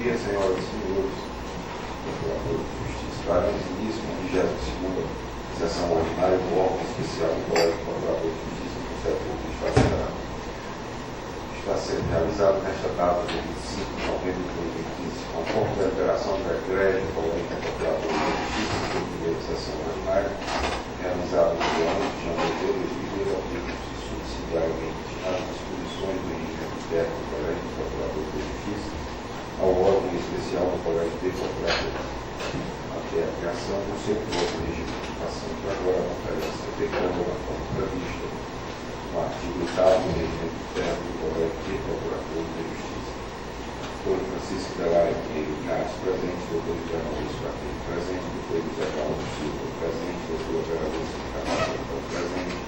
dia, senhoras e senhores, procurador de Justiça. Daremos início à 22ª sessão ordinária do órgão especial do Colégio de Procurador de Justiça do Século do Estado Federal. Está sendo realizado nesta data de 25 de novembro de 2015, conforme a deliberação do Egrégio do Colégio de Procurador de Justiça da primeira sessão ordinária, realizada no dia 11 de janeiro de 2002, aplica-se subsidiariamente as disposições do regime interno do Colégio de Procurador de Justiça ao órgão especial do Colégio de Procurador, até a criação do seu próprio regime de educação, que agora não parece efetuada na forma prevista no artigo 8º do regime interno do Colégio de Procurador de Justiça. Doutor Francisco Delaire Pinheiro Inácio, presente. Doutor José Maurício Paquete, presente. Doutor José Carlos Silva, presente. Doutor Vera Lúcia Carvalho, presente.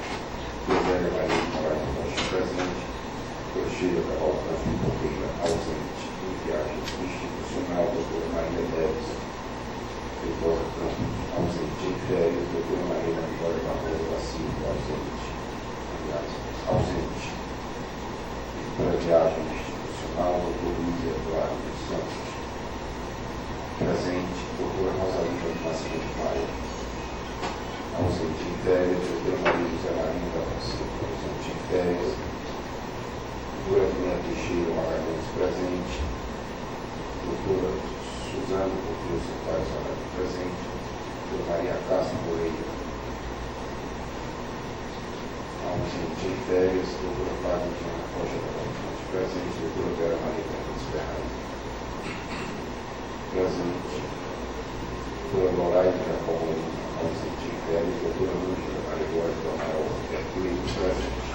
Doutor Maria de Moraes Rocha, presente. Doutor Sheila da Alta Correia, ausente. Em viagem institucional, doutora Maria Neves Vitória Campos, ausente. Em férias, doutora Maria Vitória Barroso da Silva, ausente. Aliás, ausente. Para viagem institucional, doutor Luiz Eduardo dos Santos, presente. Doutora Rosalina do Nascimento Maia, ausente. Em férias, doutora Maria José Marinho da Fonseca, ausente. Em férias, doutora Adriana Teixeira Magalhães, presente. Doutora Suzana Coutinho Sampaio Salado, presente. Doutora Maria Castro Moreira, ausente. Em férias, doutora Fábio Diana Rocha da Fonte, presente. Doutora Vera Maria Fernandes Ferraz, presente. Doutora Loraide Jacobo, ausente. Em férias, doutora Ângela Maria Góes do Amaral Herculino, presente.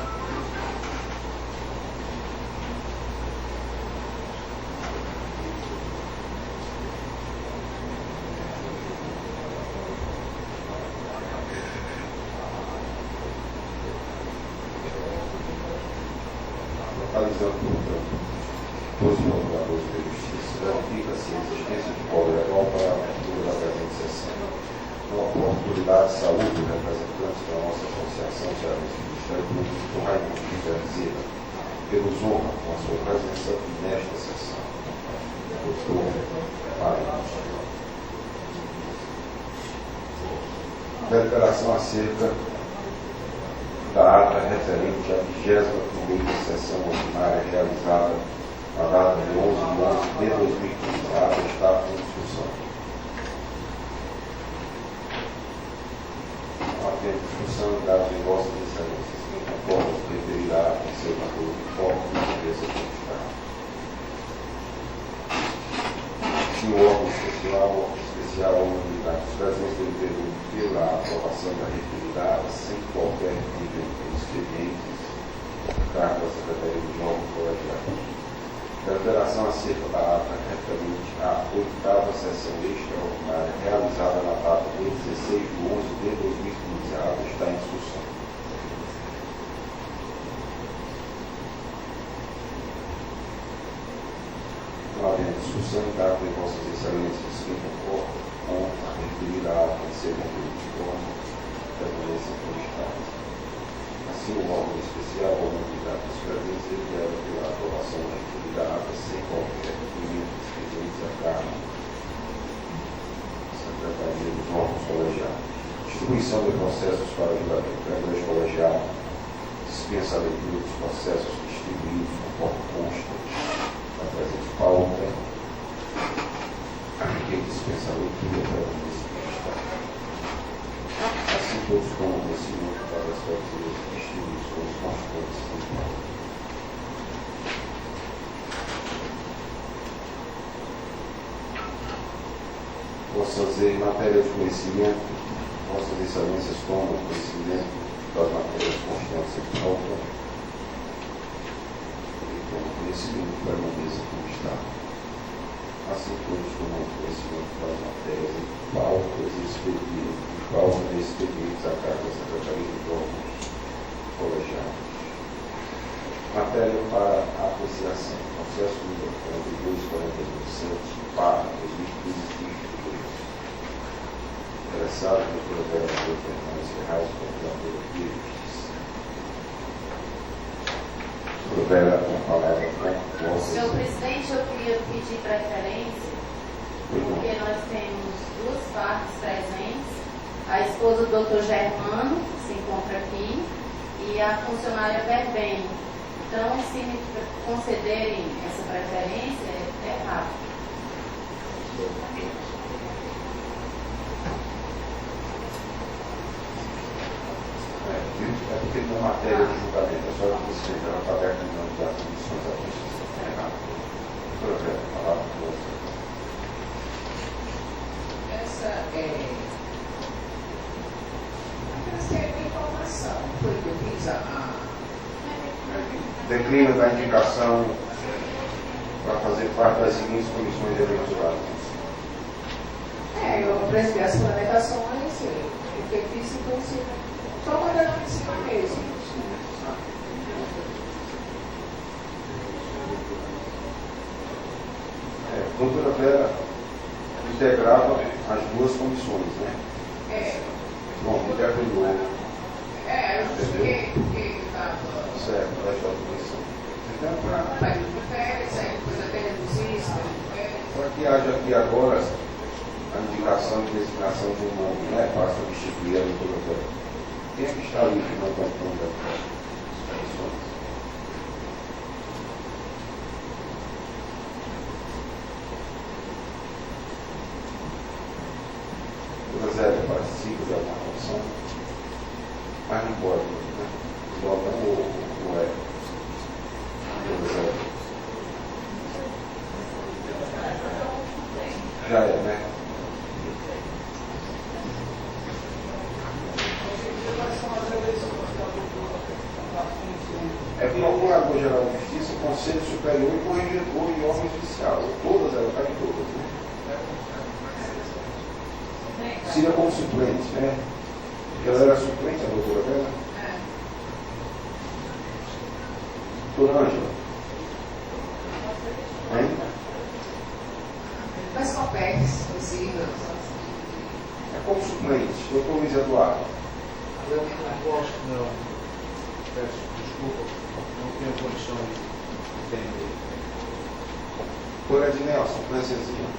Localizando, portanto, todos os procuradores de justiça, verifica-se a existência de quórum legal para a abertura da presente sessão. Na oportunidade, saúde os representantes da nossa Associação Cearense do Ministério Público, do Raimundo José Bezerra, pelos honra com a sua presença nesta sessão. Doutor Mário. Deliberação acerca da ata referente à 21ª sessão ordinária realizada na data de 11/11/2015. A ata está em discussão. Não havendo discussão, dado em vossas excelências, quem concorda referirá em seu acordo de forma que devesse constar. Se o órgão especial à unanimidade dos presentes deliberou pela aprovação da referida ata sem qualquer nível de expedientes, cargo da Secretaria de Órgão Colegial. Deliberação acerca da ata referente à 8ª sessão extraordinária realizada na data de 16/11/2015. A ata está em discussão. Não havendo discussão, cabe em vossas excelências quem concorda com a referida ata em seu conteúdo de forma permanência como está. Assim, o órgão especial ou unanimidade dos presentes delibera pela aprovação da referida ata sem qualquer nível de expedientes a cargo da Secretaria dos Órgãos Colegiados. Distribuição de processos para julgamento. O Congresso Colegiado dispensa a leitura dos processos distribuídos conforme consta da presente pauta. Quem dispensa a leitura para o município. Assim, todos tomam conhecimento das respectivas distribuições constantes em pauta. Em matéria de conhecimento, vossas excelências tomam conhecimento das matérias constantes em pauta. E tomam conhecimento da permanência como está. Assim, todos tomam conhecimento das matérias em pautas e expedientes a cargo da Secretaria de Órgãos Colegiados. Matéria para apreciação. Processo número 42.42.7, para 2015. Interessado, doutora Vera Maria Fernandes Ferraz, procuradora de Justiça. Doutora Vera com palavra, né? Senhor presidente, eu queria pedir preferência, porque nós temos duas partes presentes. A esposa do Dr. Germano, que se encontra aqui, e a funcionária Verbene. Então, se me concederem essa preferência, é rápido. É porque na matéria de julgamento, a senhora disse que ela está aberta em nome das comissões da Justiça. É errado. Doutora, a palavra com você. Essa é a informação. Foi que eu fiz Declina da indicação para fazer parte das seguintes comissões eleitorais. eu prestei as fundamentações, o que eu fiz, então, só mandando em cima mesmo. Doutora Vera integrava as duas comissões, né? Bom, interpelou. Porque estava. Certo, vai estar comissão. Vai de férias, aí depois até reduzir, Só que haja aqui agora a indicação e designação de um nome, né? Para substituir a doutora Vera. Quem é que está ali que não está pronto das comissões? Dona Zélia participa de alguma comissão, mas não pode, né? Votam ou é? Dona Zélia. Já é, né? É Procurador-Geral de Justiça, Conselho Superior e Corregedor e órgão judicial. Todas elas, está em todas, né? Seria como suplente, né? Porque ela era suplente, a doutora Vera? Doutora Ângela? Hein? Mas compete, se possível. É como suplente, doutor Luiz Eduardo. Eu acho que não. Peço desculpa, não tenho condições de entender. Doutora Ednelson, suplênciazinha.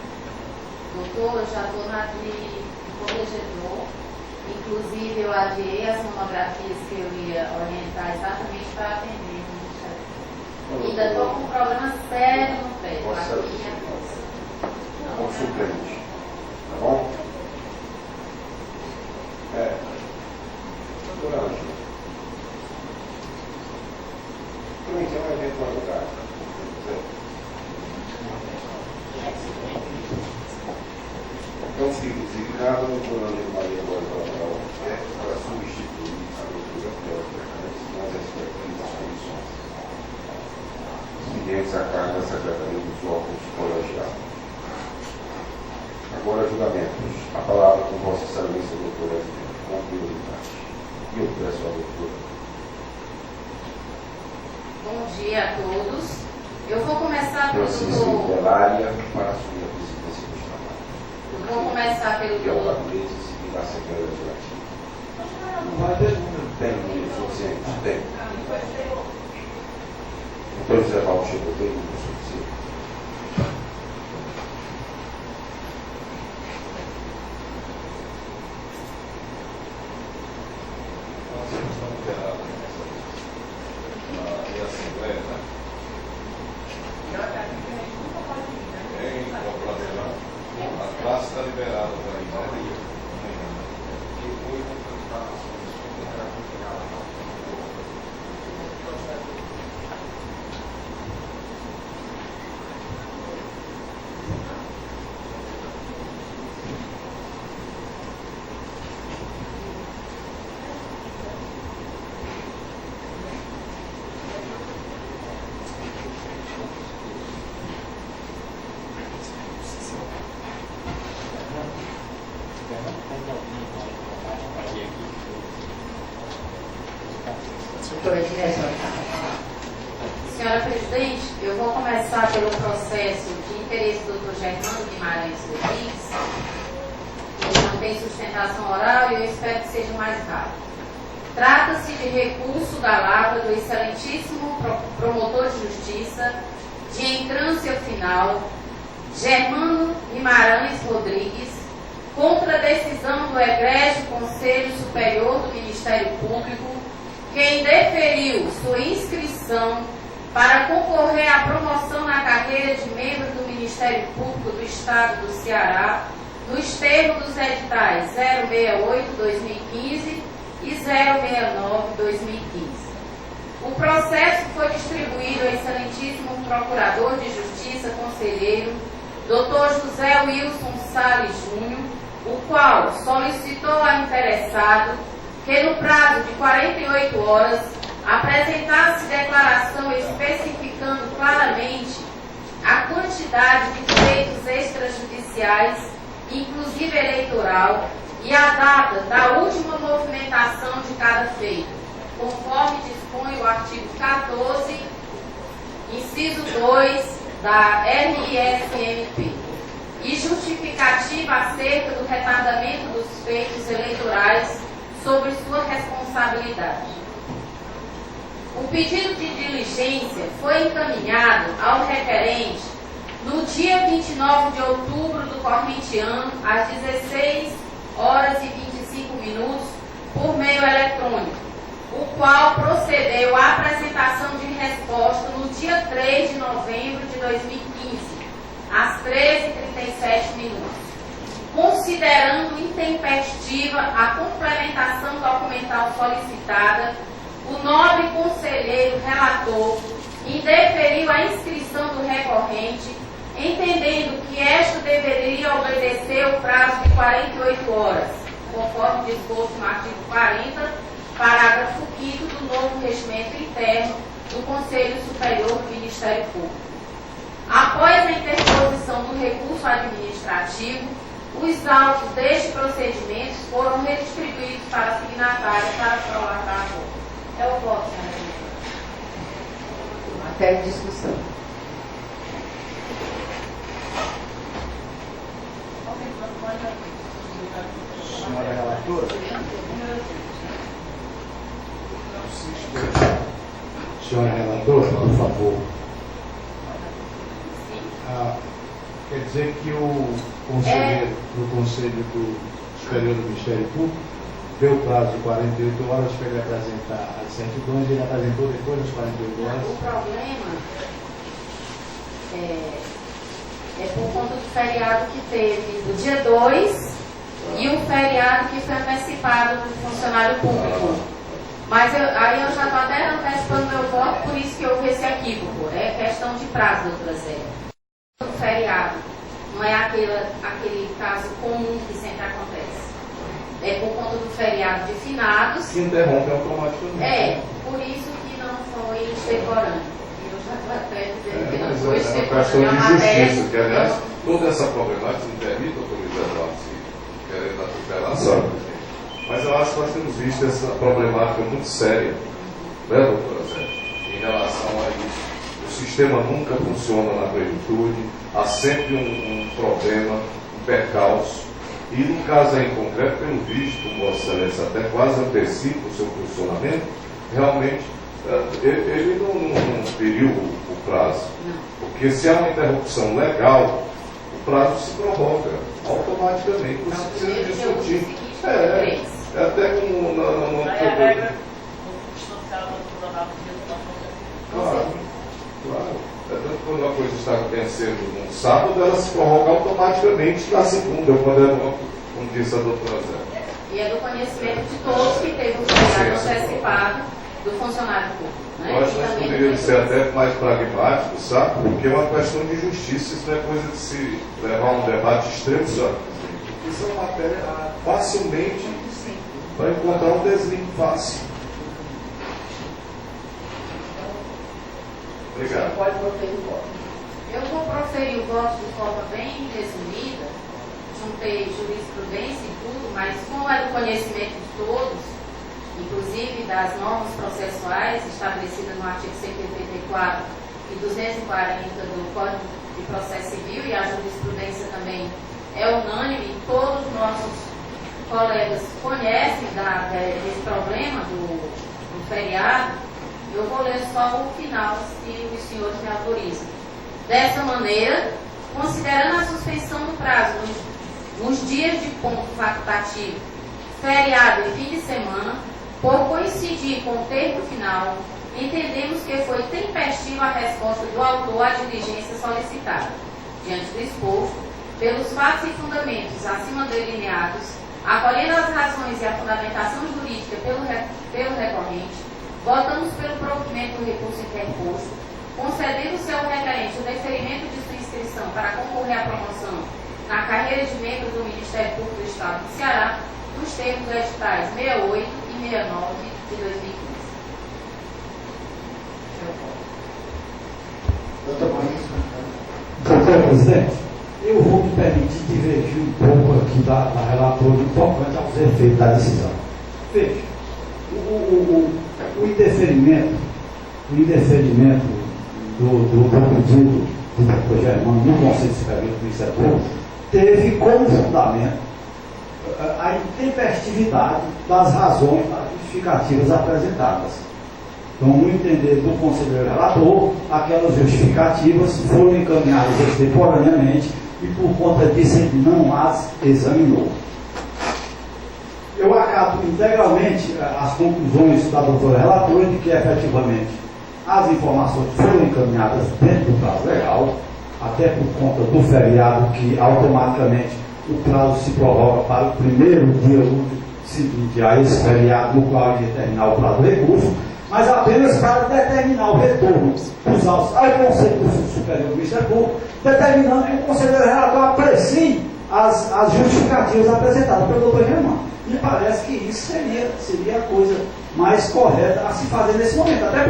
Doutor, eu já estou na de corregedor. Inclusive, eu adiei as monografias que eu ia orientar exatamente para atender. Ainda estou com um problema sério no pé. Como suplente. Tá bom? Doutora Ângela. Também tem um eventualidade. Então, fico designado a doutora Ângela Maria Borba para substituir a doutora Vera nas respectivas comissões. Seguintes a cargo da Secretaria dos órgãos colegiados. Agora, julgamentos. A palavra com Vossa Excelência, doutora Ednelson, com prioridade. E eu peço à doutora. Bom dia a todos. Eu vou começar pelo Francisco doutor. Belária para assumir a presidência dos trabalhos. Eu vou começar pelo Que é o doutor. gabinete e seguir a Assembleia Legislativa. Não vai ter número. Tem número suficiente? Tem. Doutor José Paulo chegou, tem número suficiente? Nós estamos liberados na Assembleia, né? Em Copacabana, a classe está liberada para ir, né? Doutora Ednelson. Senhora presidente, eu vou começar pelo processo de interesse do Dr. Germano Guimarães Rodrigues. Ele não tem sustentação oral e eu espero que seja mais rápido. Trata-se de recurso da lavra do excelentíssimo promotor de justiça de entrância final, Germano Guimarães Rodrigues, contra a decisão do egrégio Conselho Superior do Ministério Público, que indeferiu sua inscrição para concorrer à promoção na carreira de membro do Ministério Público do Estado do Ceará, nos termos dos editais 068-2015 e 069-2015. O processo foi distribuído ao excelentíssimo Procurador de Justiça, conselheiro, Dr. José Wilson Salles Júnior, o qual solicitou ao interessado que, no prazo de 48 horas, apresentasse declaração especificando claramente a quantidade de feitos extrajudiciais, inclusive eleitoral, e a data da última movimentação de cada feito, conforme dispõe o artigo 14, inciso 2 da RISMP, e justificativa acerca do retardamento dos feitos eleitorais sobre sua responsabilidade. O pedido de diligência foi encaminhado ao requerente no dia 29 de outubro do corrente ano, às 16h25, por meio eletrônico, o qual procedeu à apresentação de resposta no dia 3 de novembro de 2015, às 13h37, considerando intempestiva a complementação documental solicitada. O nobre conselheiro relator indeferiu a inscrição do recorrente, entendendo que esta deveria obedecer o prazo de 48 horas, conforme disposto no artigo 40, parágrafo 5º do novo regimento interno do Conselho Superior do Ministério Público. Após a interposição do recurso administrativo, os autos deste procedimento foram redistribuídos para a signatária para prolatar a voto. É o voto, senhora. Matéria de discussão. Senhora relatora. Senhora relatora, por favor. Quer dizer que o conselheiro do Conselho Superior do Ministério Público deu prazo de 48 horas para ele apresentar as certidões e ele apresentou depois das 48 horas? O problema é por conta do feriado que teve no dia 2 e um feriado que foi antecipado do funcionário público. Mas aí eu já estou até antecipando meu voto, por isso que houve esse equívoco. É questão de prazo, doutora Zé. O feriado não é aquele caso comum que sempre acontece. É por conta do feriado de finados. Que interrompe automaticamente. É, por isso que não foi extemporâneo. Eu já estou até dizendo que não foi É uma extemporâneo. questão de justiça, que aliás, toda essa problemática não permite, doutor Luiz Eduardo, se querendo atropelar, sabe? Mas eu acho que nós temos visto essa problemática muito séria, né, doutora Zé, em relação a isso. O sistema nunca funciona na plenitude, há sempre um problema, um percalço. E no caso aí em concreto, pelo visto, como Vossa Excelência até quase antecipa o seu funcionamento, realmente ele não feriu o prazo. Porque se há uma interrupção legal, o prazo se prorroga automaticamente. Você precisa discutir. Até como no Claro. É tanto quando uma coisa está vencendo num sábado, ela se prorroga automaticamente na segunda, como disse a doutora Zé. E é do conhecimento de todos que teve um feriado antecipado do funcionário público. Né? Eu acho que nós poderíamos ser até mais pragmáticos, sabe? Porque é uma questão de justiça, isso não é coisa de se levar a um debate extremo, sabe? Isso é uma matéria facilmente para encontrar um deslize fácil. Obrigado. Pode proferir o voto. Eu vou proferir o voto de forma bem resumida, juntei jurisprudência e tudo, mas como é do conhecimento de todos, inclusive das normas processuais estabelecidas no artigo 184 e 240 do Código de Processo Civil, e a jurisprudência também é unânime, todos os nossos colegas conhecem desse problema. problema do feriado, eu vou ler só o final, se os senhores me autorizam. Dessa maneira, considerando a suspensão do prazo nos dias de ponto facultativo, feriado e fim de semana, por coincidir com o termo final, entendemos que foi tempestiva a resposta do autor à diligência solicitada. Diante do exposto, pelos fatos e fundamentos acima delineados, acolhendo as razões e a fundamentação jurídica pelo recorrente, votamos pelo provimento do recurso interposto, concedendo ao seu requerente o deferimento de sua inscrição para concorrer à promoção na carreira de membro do Ministério Público do Estado do Ceará, nos termos dos editais 68 e 69 de 2015. Doutor presidente, eu vou me permitir divergir um pouco aqui da relatora tocante aos efeitos da decisão. Veja, o indeferimento do pedido do doutor Germano no Conselho Superior do Ministério Público teve como fundamento a intempestividade das razões, das justificativas apresentadas. Então, no entender do conselheiro relator, aquelas justificativas foram encaminhadas extemporaneamente e, por conta disso, ele não as examinou. Eu acato integralmente as conclusões da doutora relatora de que, efetivamente, as informações foram encaminhadas dentro do prazo legal, até por conta do feriado, que automaticamente o prazo se prorroga para o primeiro dia útil seguinte a esse feriado, no qual ia terminar o prazo do recurso, mas apenas para determinar o retorno dos autos ao Conselho Superior do Ministério Público, determinando que o conselheiro relator aprecie as justificativas apresentadas pelo doutor Germano. Me parece que isso seria a coisa mais correta a se fazer nesse momento, até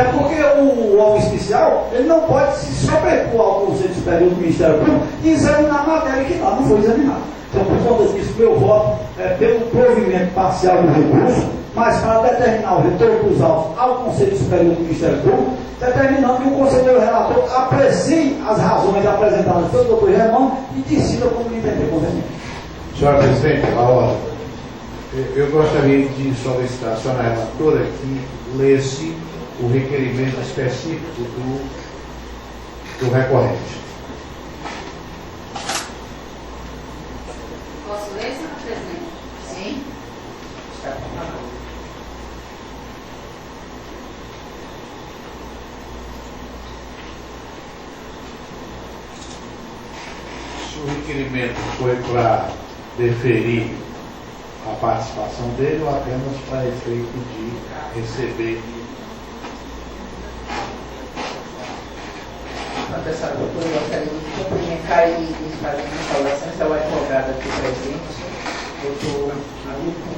porque o órgão especial ele não pode se sobrepor ao Conselho Superior do Ministério Público e examinar a matéria que lá não foi examinada. Então, por conta disso, meu voto é pelo provimento parcial do recurso, mas para determinar o retorno dos autos ao Conselho Superior do Ministério Público, determinando que o conselheiro relator aprecie as razões apresentadas pelo doutor Germano e decida como entender conveniente. Senhora presidente, a ordem. Eu gostaria de solicitar à senhora relatora que lesse o requerimento específico do recorrente. Posso ler, senhora presidente? Sim. Está com Se o requerimento foi para deferir a participação dele ou apenas para efeito de receber. Professora, doutora, eu gostaria de cumprimentar e de fazer uma saudações ao advogado aqui presente, doutor Milton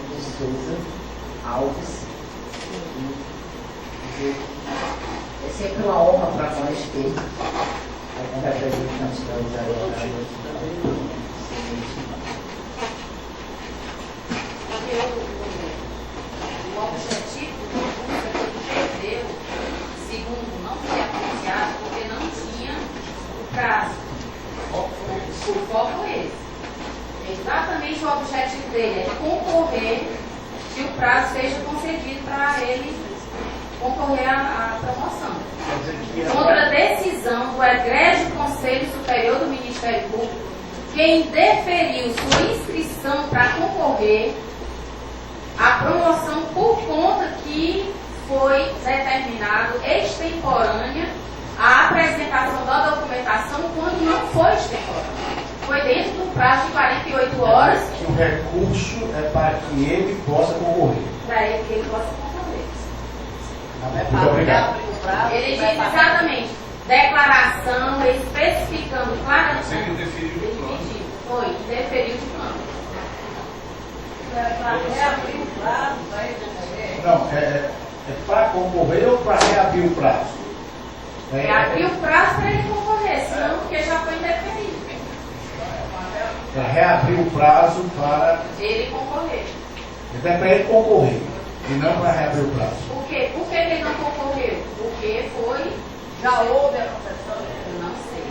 de Souza Alves. É sempre uma honra para nós ter algum representante da advogados. O objetivo do recurso é que ele perdeu, segundo, não foi apreciado porque não tinha o prazo. O foco é esse. Exatamente o objetivo dele é concorrer se o prazo seja concedido para ele concorrer à promoção. Contra a decisão do egrégio Conselho Superior do Ministério Público, quem deferiu sua inscrição para concorrer à promoção por conta que foi determinado extemporânea a apresentação da documentação quando não foi extemporânea. Foi dentro do prazo de 48 horas. Que o recurso é para que ele possa concorrer. Para ele que ele possa concorrer. Muito obrigado. Ele diz exatamente, declaração, especificando claramente. Você indeferiu o plano. Foi, indeferiu o plano. Para reabrir o prazo, vai concorrer? Não, é para concorrer ou para reabrir o prazo? Reabrir o prazo para ele concorrer, senão porque já foi indeferido. Para reabrir o prazo para Ele concorrer. Então é para ele concorrer e não para reabrir o prazo. Por quê? Por que ele não concorreu? Porque foi. Já houve a concessão? Eu não sei.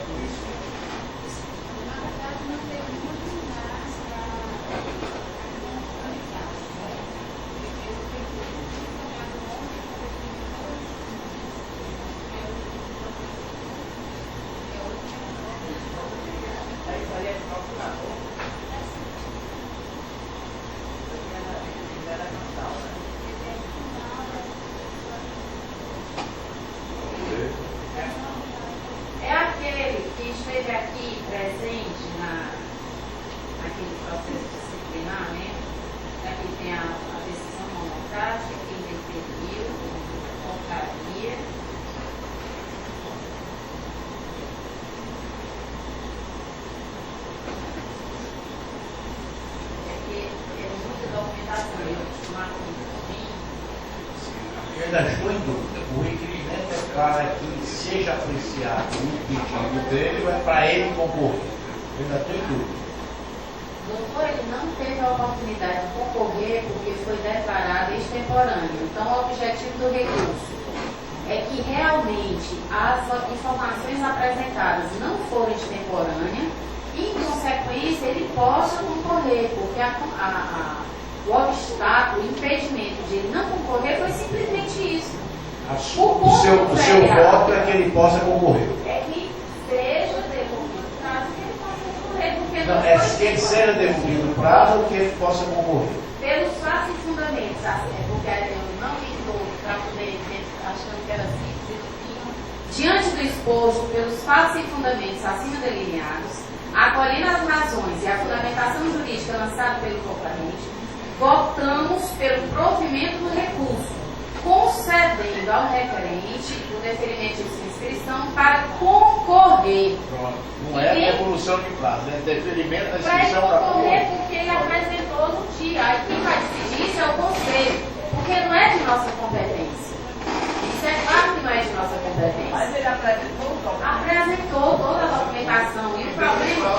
por isso. Na verdade, não teve nenhuma é aquele que esteve aqui presente naquele processo disciplinar, né? Aqui tem a decisão monocrática, quem definiu, portaria. É que é muita documentação, eu costumava Eu ainda estou em dúvida. O requerimento é para que seja apreciado o pedido dele ou é para ele concorrer? Eu ainda estou em dúvida. Doutor, ele não teve a oportunidade de concorrer porque foi declarado extemporâneo. Então, o objetivo do recurso é que realmente as informações apresentadas não foram extemporâneas e, em consequência, ele possa concorrer, porque o obstáculo, o impedimento de ele não concorrer foi simplesmente isso. O seu voto é que ele possa concorrer. É que seja devolvido o prazo que ele possa concorrer, porque Não, não é foi que ele seja devolvido o prazo ou que ele possa concorrer. pelos fatos e fundamentos, porque eu não estou para poder, achando que era simples e no fim, diante do exposto pelos fatos e fundamentos acima delineados, acolhendo as razões e a fundamentação jurídica lançada pelo proponente, votamos pelo provimento do recurso, concedendo ao requerente o deferimento de sua inscrição para concorrer. Pronto. Não é devolução de prazo, é deferimento da Para inscrição para concorrer concorrer. porque ele apresentou no dia. Aí quem vai decidir isso é o conselho, porque não é de nossa competência. Isso é claro que não é de nossa competência. Mas ele apresentou Toda a documentação. E o problema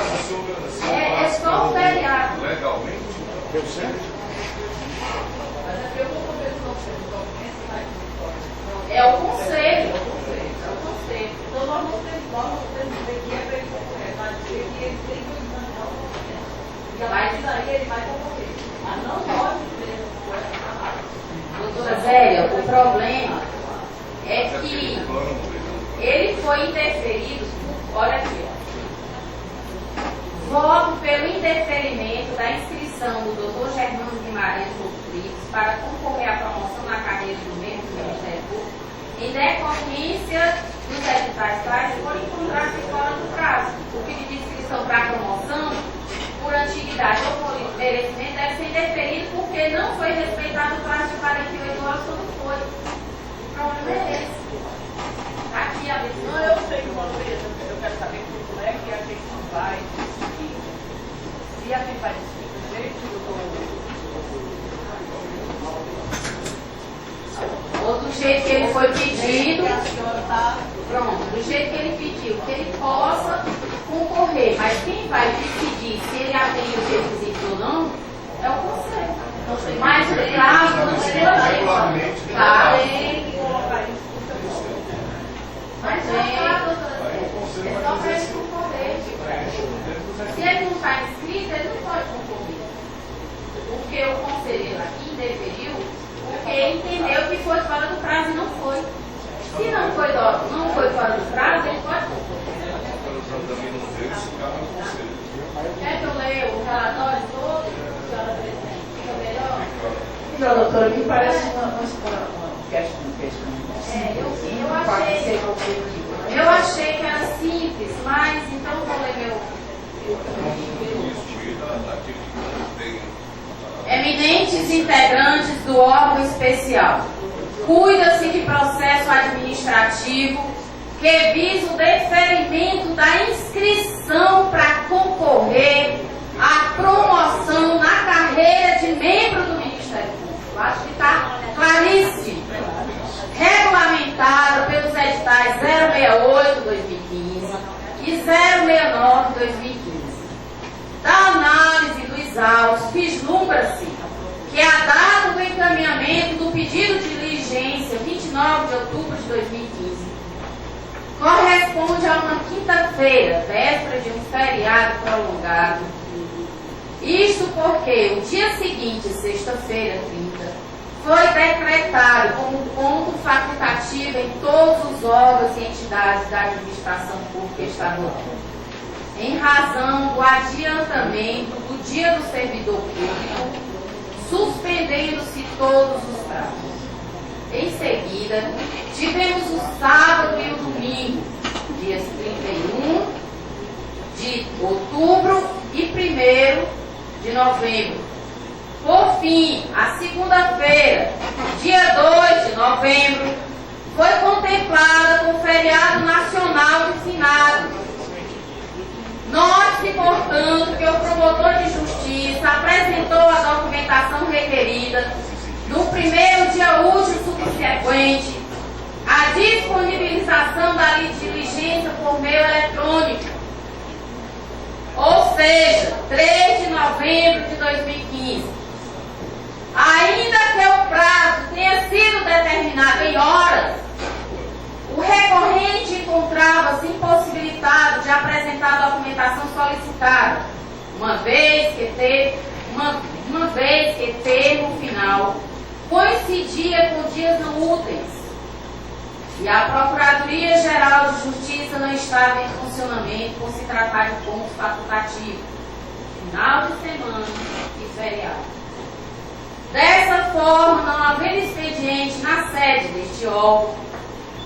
Se é só o feriado. legalmente, Deu certo? É o conselho. Então nós não temos dizer que é para ele concorrer, mas dizer que ele tem que examinar o documento. E a partir daí ele vai concorrer. Mas não pode dizer Doutora Zélia, o problema é que plano, ele foi interferido, olha aqui, ó. Voto pelo interferimento da inscrição do Dr. Germano Guimarães Rodrigues para concorrer à promoção na carreira do membro do Ministério Público, em decorrência dos editais tais, por encontrar-se fora do prazo. O pedido de inscrição para a promoção, por antiguidade ou por merecimento, deve ser indeferido porque não foi respeitado o prazo de 48 horas quando foi. O problema é esse. Aqui a decisão. Não, eu sei que uma vez, eu quero saber como é que a questão vai decidir. Se a gente vai decidir do jeito que Ou do jeito que ele foi pedido, a senhora está. pronto, do jeito que ele pediu, que ele possa concorrer. Mas quem vai decidir se ele atende os requisitos ou não é o conselho. Mas o prazo não é regularmente, tá. Tem que colocar isso no seu voto. Mas é só para ele concorrer. Se ele não está inscrito, ele não pode concorrer. Porque o conselheiro aqui indeferiu, porque ele entendeu que foi fora do prazo e não foi. Se não foi fora do prazo, ele pode concorrer. Quer que eu leia o relatório todo? Senhora presidente, fica melhor? Então, doutora, me parece uma questão. Eu achei que era simples, mas então vou ler meu. Eminentes integrantes do órgão especial, cuida-se de processo administrativo que visa o deferimento da inscrição para concorrer à promoção na carreira de membro do Ministério Público. Acho que está claríssimo. Regulamentada pelos editais 068/2015 e 069/2015. Da análise dos autos, vislumbra-se que a data do encaminhamento do pedido de diligência, 29 de outubro de 2015, corresponde a uma quinta-feira, véspera de um feriado prolongado. Isto porque o dia seguinte, sexta-feira, 30, foi decretado como ponto facultativo em todos os órgãos e entidades da administração pública estadual, em razão do adiantamento do dia do servidor público, suspendendo-se todos os prazos. Em seguida, tivemos o sábado e o domingo, dias 31 de outubro e 1º de novembro. Por fim, a segunda-feira, dia 2 de novembro, foi contemplada com o feriado nacional de finados. Note-se, portanto, que o promotor de justiça apresentou a documentação requerida no primeiro dia útil subsequente à disponibilização da diligência por meio eletrônico, ou seja, 3 de novembro de 2015. Ainda que o prazo tenha sido determinado em horas, o recorrente encontrava-se impossibilitado de apresentar a documentação solicitada, uma vez que termo final coincidia com dias não úteis e a Procuradoria-Geral de Justiça não estava em funcionamento por se tratar de pontos facultativos, final de semana e feriado. Dessa forma, não havendo expediente na sede deste órgão,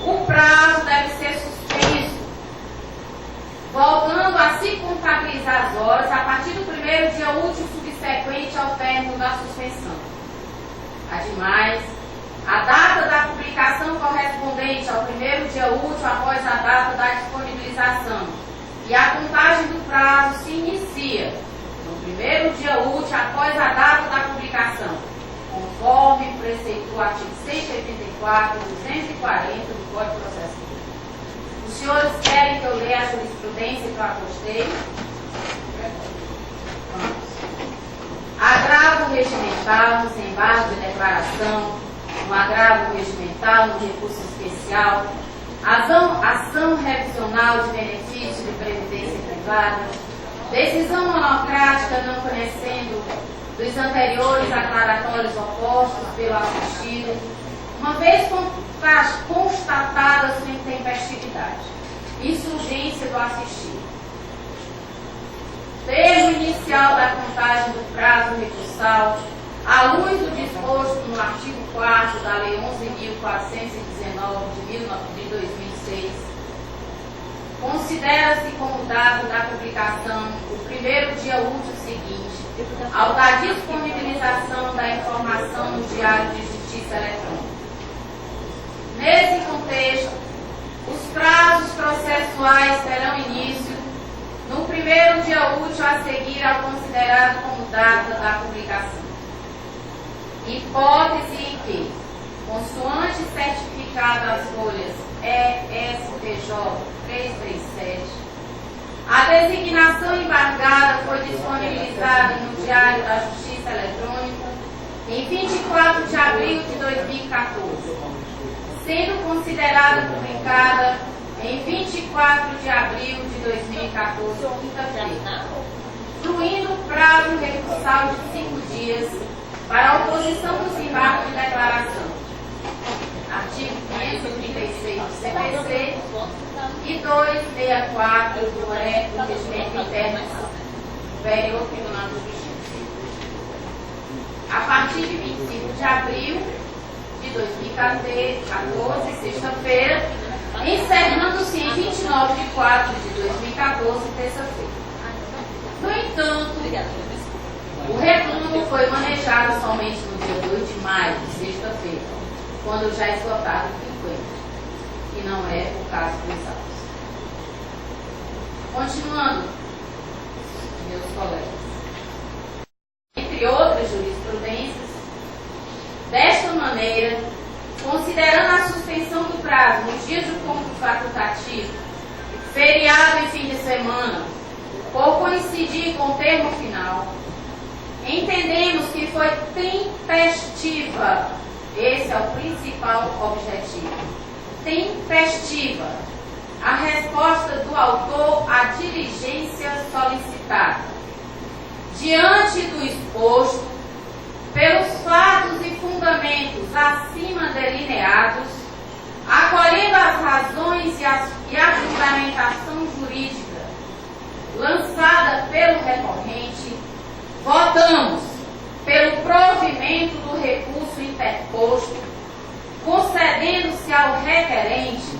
o prazo deve ser suspenso, voltando a se contabilizar as horas a partir do primeiro dia útil subsequente ao término da suspensão. Ademais, a data da publicação correspondente ao primeiro dia útil após a data da disponibilização e a contagem do prazo se inicia no primeiro dia útil após a data da publicação, conforme preceitua o artigo 184 e 240 do Código de Processo Civil. Os senhores querem que eu leia a jurisprudência que eu apostei? Vamos. Agravo regimental nos embargos de declaração, no agravo regimental, no recurso especial, ação revisional de benefício de previdência privada, decisão monocrática não conhecendo dos anteriores aclaratórios opostos pelo assistido, uma vez constatada sua intempestividade, insurgência do assistido. Termo inicial da contagem do prazo recursal, à luz do disposto no artigo 4º da Lei 11.419 de 2006, considera-se como data da publicação o primeiro dia útil seguinte ao da disponibilização da informação no Diário de Justiça Eletrônica. Nesse contexto, os prazos processuais terão início no primeiro dia útil a seguir ao considerado como data da publicação. Hipótese em que, consoante certificado às folhas ESPJ 337, a designação embargada foi disponibilizada no Diário da Justiça Eletrônica em 24 de abril de 2014, sendo considerada publicada em 24 de abril de 2014, quinta-feira, fluindo o prazo recursal de 5 dias para a oposição dos embargos de declaração. Artigo 536 do CPC e 264 do Regimento Interno do Superior Tribunal de Justiça. A partir de 25 de abril de 2014, sexta-feira, encerrando-se em 29 de 4 de 2014, terça-feira. No entanto, o reclamo foi manejado somente no dia 2 de maio, sexta-feira, quando já esgotado o 50, que não é o caso dos autos. Continuando, meus colegas. Entre outras jurisprudências, desta maneira, considerando a suspensão do prazo nos dias do ponto facultativo, feriado e fim de semana, por coincidir com o termo final, entendemos que foi tempestiva. Esse é o principal objetivo. Tempestiva a resposta do autor à diligência solicitada. Diante do exposto, pelos fatos e fundamentos acima delineados, acolhendo as razões e a fundamentação jurídica lançada pelo recorrente, votamos pelo provimento do recurso interposto, concedendo-se ao requerente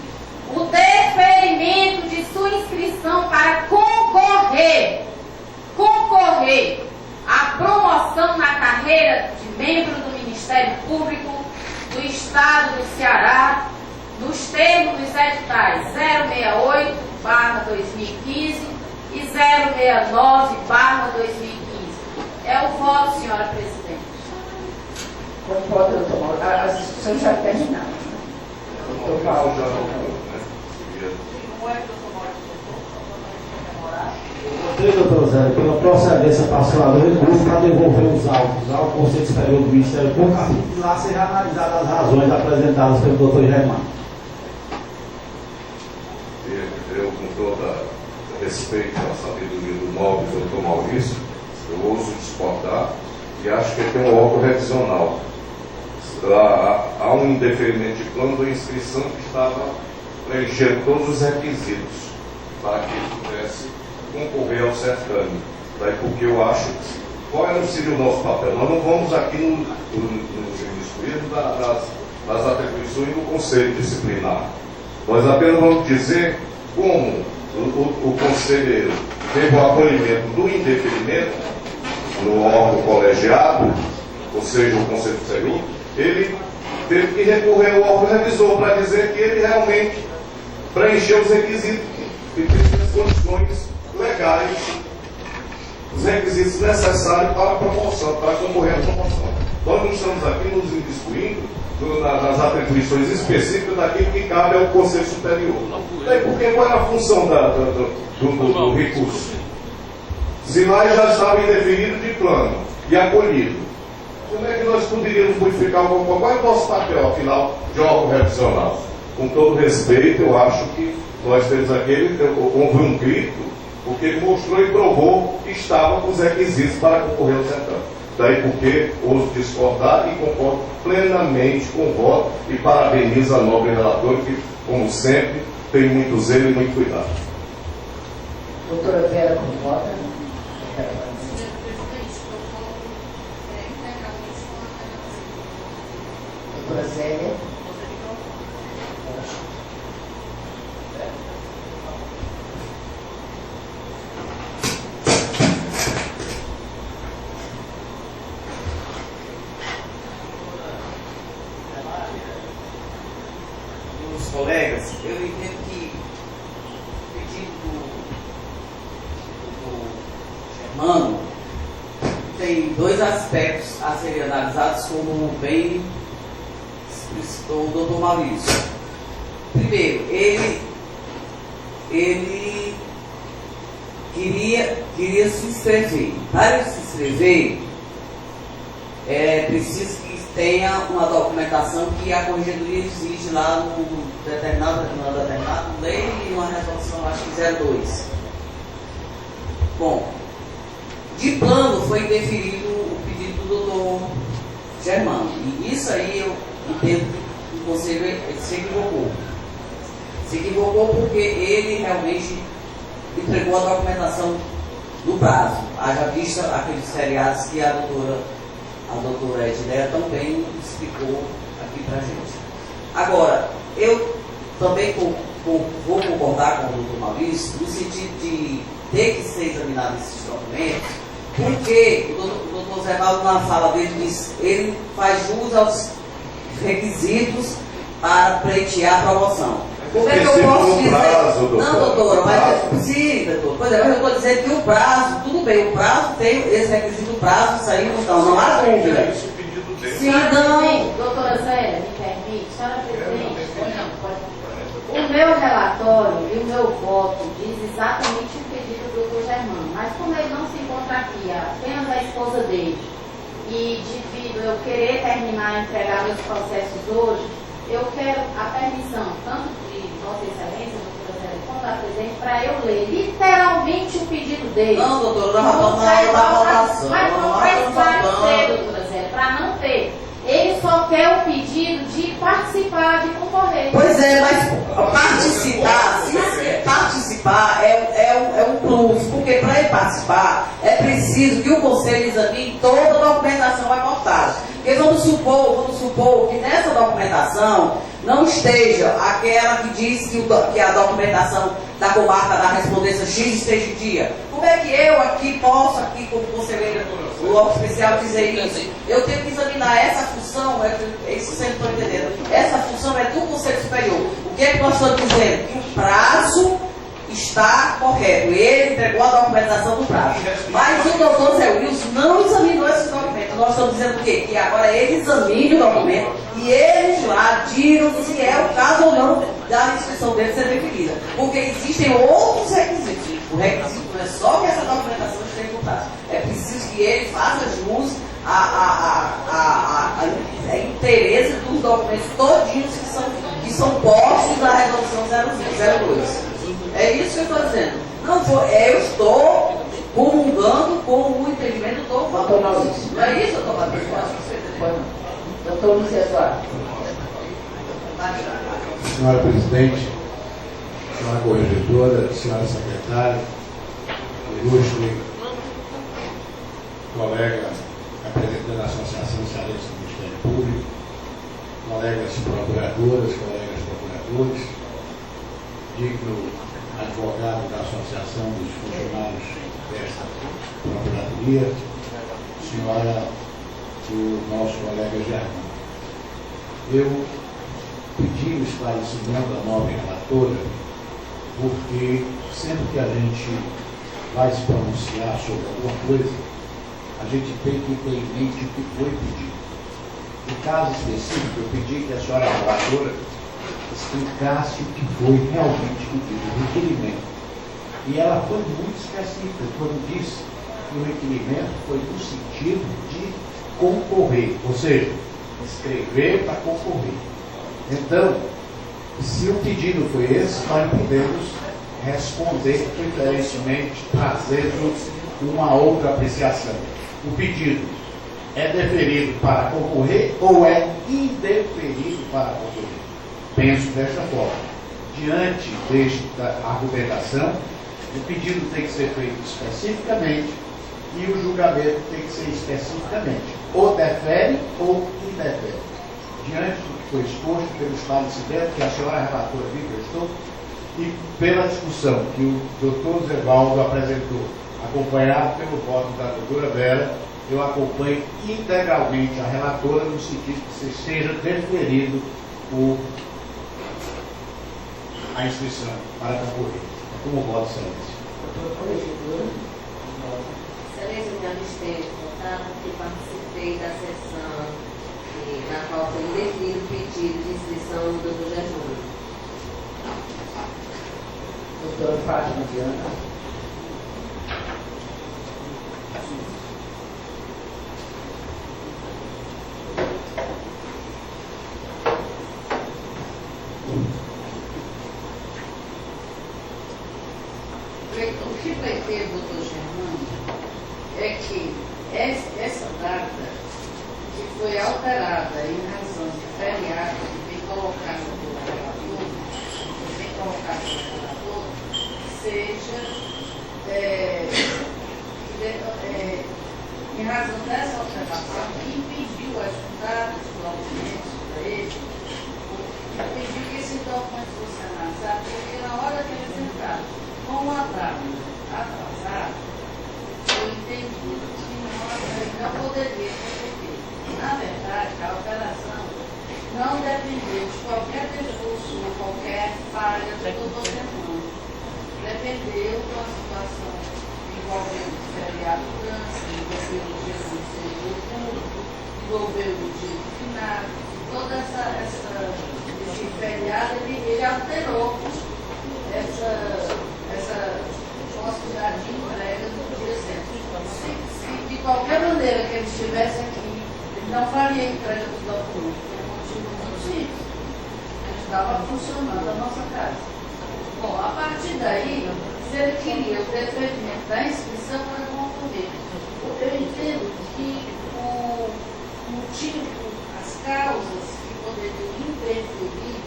o deferimento de sua inscrição para concorrer à promoção na carreira de membro do Ministério Público do Estado do Ceará, nos termos dos editais 068/2015 e 069/2015. É o voto, senhora presidente. Concordo, doutor Mauro. As discussões já terminaram. Doutor Paulo. Doutor Zé, pela procedência passada do recurso para devolver os autos ao Conselho Superior do Ministério Público, e lá será analisadas as razões apresentadas pelo doutor Germano. Eu, com todo respeito à sabedoria do nobre doutor Maurício, eu ouso discordar e acho que tem um órgão revisional. Há um indeferimento de plano de inscrição que estava preenchendo todos os requisitos para que ele pudesse concorrer ao certame. Daí porque eu acho que qual seria o nosso papel? Nós não vamos aqui nos inmiscuir nas atribuições do Conselho Disciplinar. Nós apenas vamos dizer como o conselheiro teve o acolhimento do indeferimento no órgão colegiado, ou seja, o Conselho Superior, ele teve que recorrer ao órgão revisor para dizer que ele realmente preencheu os requisitos e teve as condições legais, os requisitos necessários para a promoção, para concorrer à promoção. Nós não estamos aqui nos imiscuindo nas atribuições específicas daquilo que cabe ao Conselho Superior. Daí porque qual é a função do recurso? Se lá já estava indefinido de plano e acolhido, como é que nós poderíamos modificar o qual é o nosso papel, afinal, de órgão revisional? Com todo respeito, eu acho que nós temos aquele, houve um grito, porque ele mostrou e provou que estava com os requisitos para concorrer ao certame. Daí porque ouso discordar e concordo plenamente com o voto e parabenizo a nobre relatora, que, como sempre, tem muito zelo e muito cuidado. Doutora Vera, como vota? Doutora Zélia. Colegas, eu entendo que o pedido do Germano tem dois aspectos a serem analisados, como bem explicitou o doutor Maurício. Primeiro, ele queria se inscrever. Para se inscrever, é preciso que tenha uma documentação que a corregedoria exige lá no determinado lei e uma resolução, acho que 02. Bom, de plano foi deferido o pedido do doutor Germano. E isso aí eu entendo que o conselho se equivocou. Se equivocou porque ele realmente entregou a documentação no prazo. Haja vista aqueles feriados que a doutora Edileia também explicou aqui para a gente. Agora, eu também vou concordar com o doutor Maurício no sentido de ter que ser examinado esses documentos, porque o doutor Zé Valdo, na fala dele, diz ele faz jus aos requisitos para pleitear a promoção. Como é que eu posso dizer? Prazo, não, doutora, mas sim, doutor. Pois é, mas eu estou dizendo que o prazo, tudo bem, o prazo tem esse requisito do prazo, isso aí não há dúvida. Sim, não. Doutora Zélia, me permite, senhora presidente, o meu relatório e o meu voto diz exatamente o pedido do doutor Germano, mas como ele não se encontra aqui, apenas a esposa dele, e devido eu querer terminar e entregar meus processos hoje, eu quero a permissão, tanto de Vossa Excelência, doutora contar presente para eu ler literalmente o pedido dele. Não, doutora, nós vamos tomar uma votação. Mas não vai ser, doutora Zé, para não ter. Ele só quer o pedido de participar, de concorrer. Pois é, mas participar é um plus, porque para ele participar é preciso que o Conselho examine toda a documentação aportada. Porque vamos supor que nessa documentação não esteja aquela que diz que a documentação da comarca da respondência X esteja em dia. Como é que eu aqui posso, como conselheira do órgão especial, dizer isso? Eu tenho que examinar essa função, isso você não está entendendo. Essa função é do Conselho Superior. O que é que nós estamos dizendo? Que o prazo está correto. Ele entregou a documentação do prazo. Mas o doutor Zé Wilson não examinou esse documento. Nós estamos dizendo o quê? Que agora ele examine o documento e eles lá digam se é o caso ou não da inscrição dele ser definida. Porque existem outros requisitos. O requisito não é só que essa documentação esteja no prazo. É preciso que ele faça jus a interesse dos documentos todinhos que são postos na resolução 02. É isso que eu estou dizendo. Eu estou comungando com o entendimento do Doutor Maurício. Não é isso, doutor Maurício? Doutor Luiz Eduardo. Senhora Presidente, senhora Corregedora, senhora Secretária, ilustre colega representante da Associação Cearense do Ministério Público, colegas procuradoras, colegas procuradores, digno advogado da Associação dos Funcionários desta Procuradoria, senhora do nosso colega Germano. Eu pedi o esclarecimento da nova relatora, porque sempre que a gente vai se pronunciar sobre alguma coisa, a gente tem que ter em mente o que foi pedido. No caso específico, eu pedi que a senhora relatora explicasse o que foi realmente pedido, o requerimento. E ela foi muito específica quando disse que o requerimento foi no sentido de concorrer, ou seja, escrever para concorrer. Então, se o pedido foi esse, nós podemos responder preferentemente trazendo uma outra apreciação. O pedido é deferido para concorrer ou é indeferido para concorrer? Penso desta forma. Diante desta argumentação, o pedido tem que ser feito especificamente e o julgamento tem que ser especificamente. Ou defere ou indefere. Diante do que foi exposto, pelo esclarecimento que a senhora relatora me prestou e pela discussão que o doutor Zevaldo apresentou, acompanhado pelo voto da doutora Vera, eu acompanho integralmente a relatora no sentido que se seja deferido a inscrição para concorrer. Como voto, excelência. Excelência, me abstenho, tá? Porque participei da sessão na qual foi indeferido o pedido de inscrição do doutor Germano. Doutora Fátima Diana. O que vai ter, doutor Germano, é que essa data que foi alterada em razão de feriado que vem colocado no relator, seja em razão dessa alteração que impediu as juntadas de documentos para ele, impediu que esse documento fosse analisado, porque na hora que eles entraram com a data atrasada, foi entendido que não poderia ser feito. Na verdade, a alteração não dependeu de qualquer defurso ou qualquer falha do doutor Germano. Dependeu de uma situação envolvendo o feriado trânsito, envolvendo o dia do servidor público, envolvendo o dia do final, todo esse feriado, ele alterou essa possibilidade de entrega do dia certo. Se de qualquer maneira que ele estivesse aqui, ele não faria a entrega dos documentos, por um motivo muito simples. Ele estava funcionando a nossa casa. Bom, a partir daí, se ele queria o deferimento da inscrição para concorrer, eu entendo que o motivo, as causas que poderiam interferir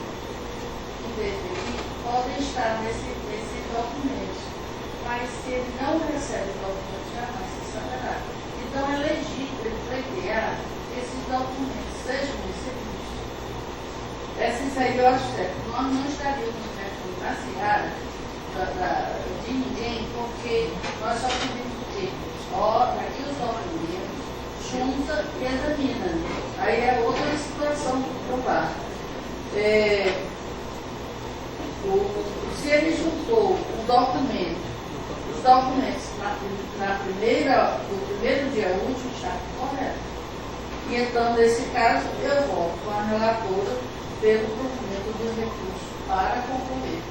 podem estar nesse documento. Mas se ele não recebe o documento, jamais se saberá. Então é legítimo ele pleitear que esses documentos sejam recebidos. Isso aí eu acho certo. Nós não estaríamos na seara de ninguém, porque nós só pedimos o quê? Aqui os documentos, junta e examina. Aí é outra situação provar. Se ele juntou o documento, os documentos no primeiro dia útil, está correto. E então, nesse caso, eu volto com a relatora pelo provimento dos recursos para concorrer.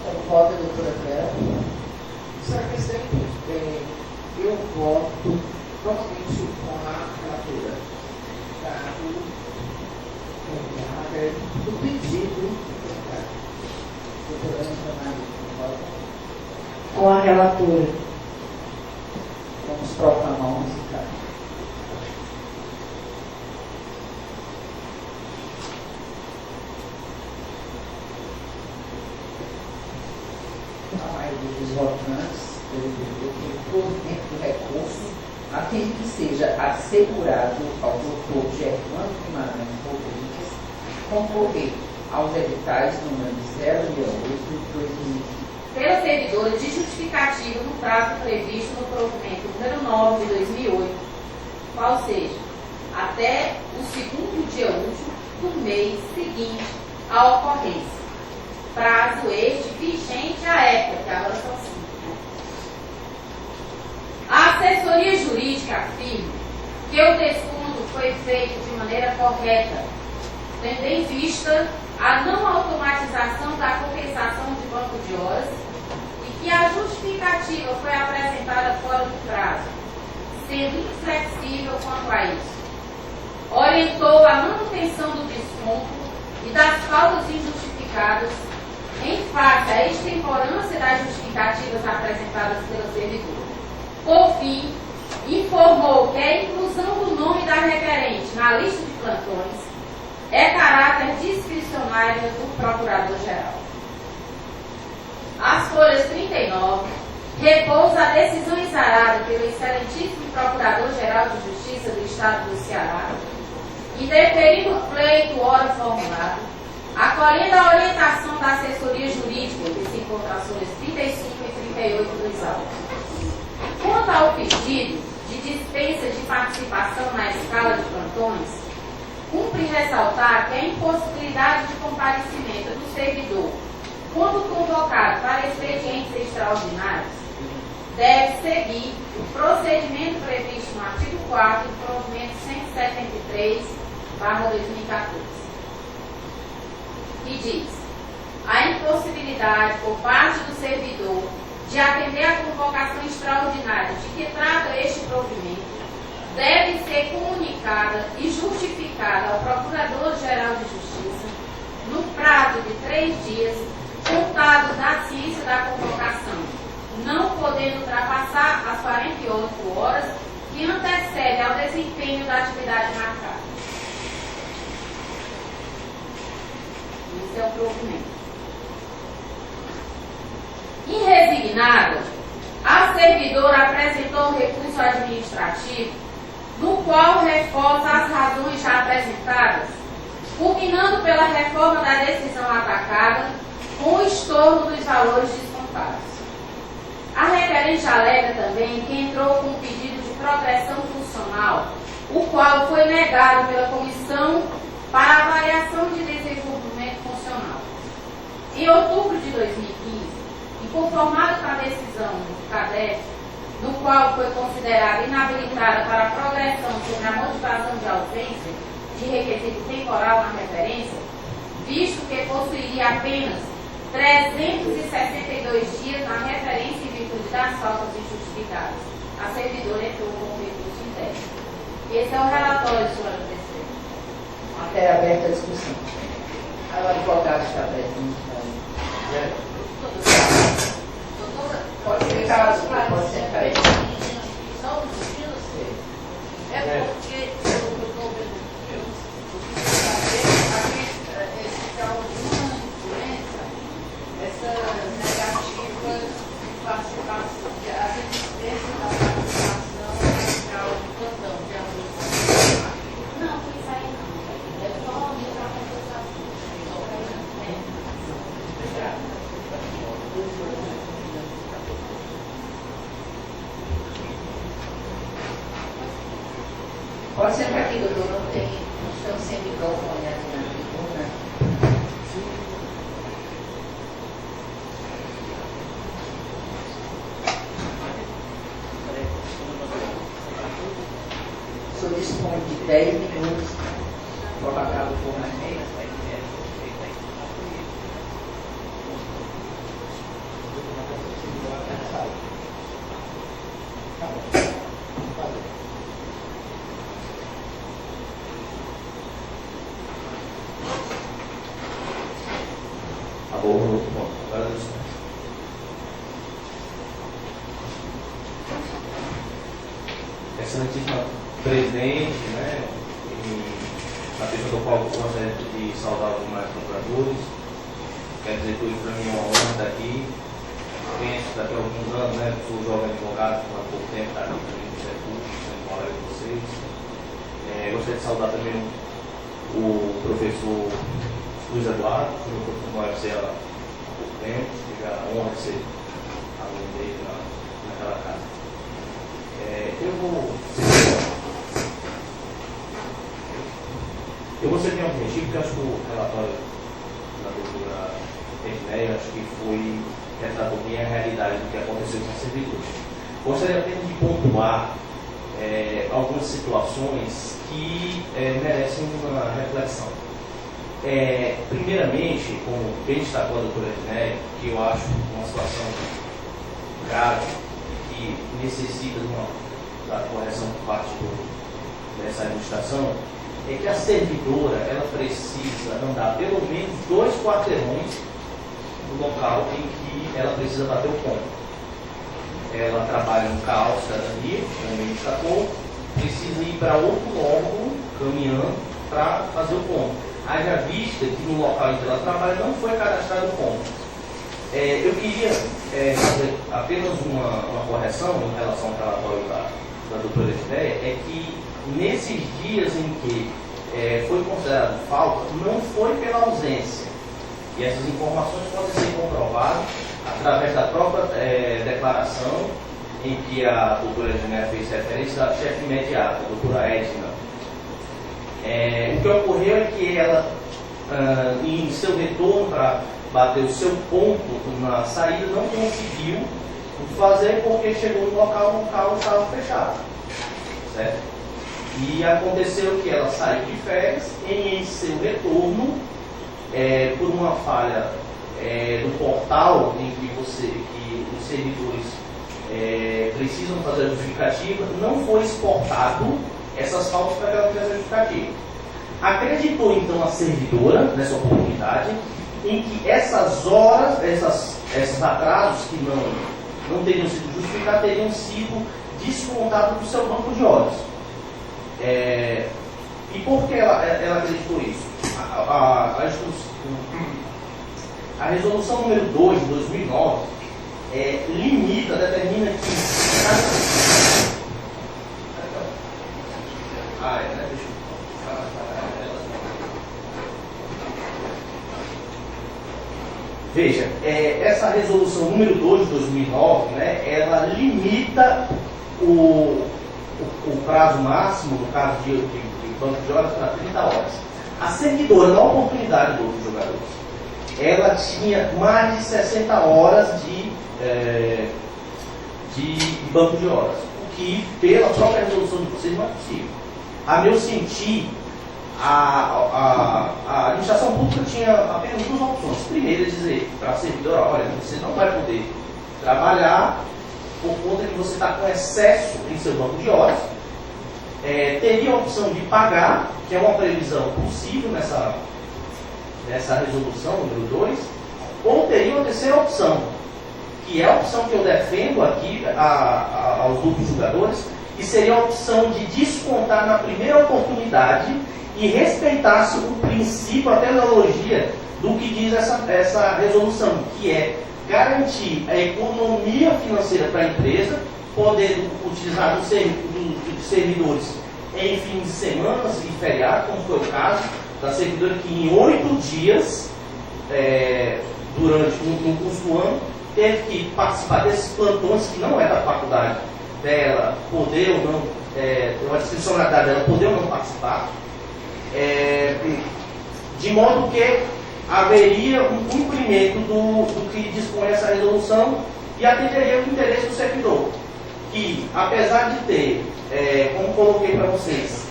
Então, vota, doutora Cléa. Senhora Presidente, eu voto totalmente com a relatora do pedido Com a relatora. Vamos proclamar o resultado. A maioria dos votantes deliberou que o provimento do recurso, a fim de que seja assegurado ao doutor Germano Guimarães Rodrigues concorrer aos editais número 068 de 2020. Pelo servidor de justificativa no prazo previsto no provimento número 9 de 2008, qual seja, até o segundo dia útil do mês seguinte à ocorrência. Prazo este vigente à época, que agora são 5. A assessoria jurídica afirma que o desconto foi feito de maneira correta, tendo em vista a não automatização da compensação de banco de horas e que a justificativa foi apresentada fora do prazo, sendo inflexível quanto a isso. Orientou a manutenção do desconto e das faltas injustificadas em face à extemporância das justificativas apresentadas pela servidora. Por fim, informou que a inclusão do nome da requerente na lista de plantões é caráter discricionário do Procurador-Geral. As folhas 39 repousa a decisão exarada pelo excelentíssimo Procurador-Geral de Justiça do Estado do Ceará e deferindo o pleito ora formulado, acolhendo a orientação da assessoria jurídica que se encontra as folhas 35 e 38 dos autos. Quanto ao pedido de dispensa de participação na escala de plantões, cumpre ressaltar que a impossibilidade de comparecimento do servidor, quando convocado para expedientes extraordinários, deve seguir o procedimento previsto no artigo 4 do provimento 173/2014, que diz: a impossibilidade por parte do servidor de atender à convocação extraordinária de que trata este provimento deve ser comunicada e justificada ao Procurador-Geral de Justiça no prazo de 3 dias, contado da ciência da convocação, não podendo ultrapassar as 48 horas que antecedem ao desempenho da atividade marcada. Esse é o provimento. Irresignada, a servidora apresentou um recurso administrativo no qual reforça as razões já apresentadas, culminando pela reforma da decisão atacada com o estorno dos valores descontados. A requerente alega também que entrou com um pedido de progressão funcional, o qual foi negado pela Comissão para Avaliação de Desenvolvimento Funcional. Em outubro de 2015, e conformado com a decisão do CADEF, no qual foi considerada inabilitada para a progressão sobre a motivação de ausência de requisito temporal na referência, visto que possuiria apenas 362 dias na referência em virtude das faltas injustificadas, a servidora entrou com o recurso interno. Esse é o relatório, senhora presidente. Até aberta a discussão. O advogado está presente. Pode ser caso, pode ser caso. Só um pouquinho, é porque eu estou vendo se há alguma influência, essa negativa de participação, a resistência da participação radical do plantão, de alguns. Não, isso aí não. É só mudar a conversação. Obrigada. Pode sentar aqui, doutor, não estamos sem microfone aqui na tribuna. O senhor dispõe de 10 minutos, prorrogado por mais meia. Excelentíssima presidente, né, e a pessoa do qual eu gostaria de saudar os demais procuradores. Quer dizer, tudo para mim é uma honra estar aqui. Penso que daqui a alguns anos, né, sou jovem advogado, há pouco tempo está aqui também no Ministério Público, sendo colega de vocês. Gostaria de saudar também o professor Luiz Eduardo, que eu fui no UFC há pouco tempo, tive a honra de ser aluno dele naquela casa. Eu vou ser bem objetivo, porque acho que o relatório da doutora Edneia, acho que retratou bem a realidade do que aconteceu com os servidores. Gostaria apenas de pontuar algumas situações que merecem uma reflexão. Primeiramente, como bem destacou a doutora Edneia, que eu acho uma situação grave, que necessita da correção por parte dessa administração, é que a servidora ela precisa andar pelo menos 2 quarteirões do local em que ela precisa bater o ponto. Ela trabalha no CAU Cidadania, como bem destacou, precisa ir para outro órgão caminhando para fazer o ponto. Haja vista que no local em que ela trabalha não foi cadastrado o ponto. Eu queria fazer apenas uma correção em relação ao relatório da doutora Edneia, é que nesses dias em que foi considerado falta, não foi pela ausência. E essas informações podem ser comprovadas através da própria declaração em que a doutora Edneia fez referência da chefe imediata, a doutora Edna. O que ocorreu é que ela, em seu retorno para bater o seu ponto na saída, não conseguiu fazer porque chegou no local, o local estava fechado. Certo? E aconteceu que ela saiu de férias e em seu retorno, por uma falha do portal em que os servidores precisam fazer a justificativa, não foi exportado essas faltas para que ela fizesse a justificativa. Acreditou então a servidora nessa oportunidade em que essas horas, esses atrasos que não teriam sido justificados, teriam sido descontados do seu banco de horas. E por que ela acreditou isso? A resolução número 2 de 2009 determina que veja, essa resolução número 2 de 2009, né, ela limita o prazo máximo, no caso de banco de horas, para 30 horas. A servidora, na oportunidade do outro jogador, ela tinha mais de 60 horas de banco de horas, o que, pela própria resolução de vocês, não é possível. A meu sentir, a administração pública tinha apenas 2 opções. Primeiro, dizer para a servidora: olha, você não vai poder trabalhar por conta que você está com excesso em seu banco de horas, teria a opção de pagar, que é uma previsão possível nessa resolução número 2, ou teria uma terceira opção, que é a opção que eu defendo aqui aos duplos julgadores, que seria a opção de descontar na primeira oportunidade e respeitar-se o princípio, a teleologia do que diz essa resolução, que é garantir a economia financeira para a empresa, poder utilizar dos servidores em fins de semana e feriado, como foi o caso da servidora que em 8 dias, durante no curso do ano, teve que participar desses plantões, que não é da faculdade dela poder ou não, uma discricionalidade dela poder ou não participar, de modo que haveria um cumprimento do que dispõe essa resolução e atenderia o interesse do servidor, que apesar de ter, como coloquei para vocês,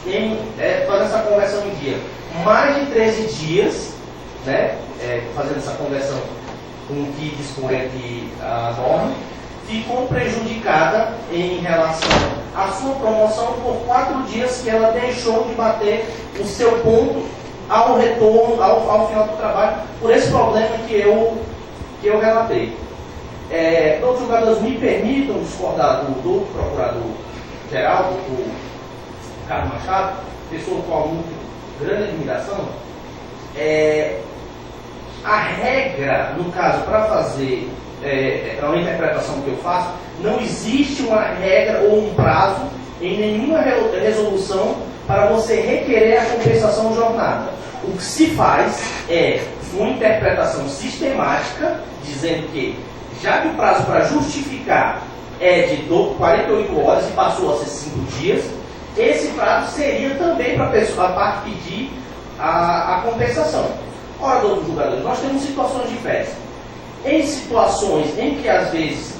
fazendo essa conversão em dia, mais de 13 dias, né, fazendo essa conversão com o que dispõe aqui a norma, ficou prejudicada em relação à sua promoção por 4 dias que ela deixou de bater o seu ponto ao retorno, ao final do trabalho, por esse problema que eu relatei. Todos os jogadores me permitam discordar do procurador-geral, do Carlos Machado, pessoa com muito grande admiração. A regra, no caso, para fazer uma interpretação que eu faço, não existe uma regra ou um prazo em nenhuma resolução para você requerer a compensação de jornada. O que se faz é uma interpretação sistemática, dizendo que, já que o prazo para justificar é de 48 horas e passou a ser 5 dias, esse prazo seria também para a parte pedir a compensação. Ora, doutor julgador, nós temos situações diversas. Em situações em que, às vezes,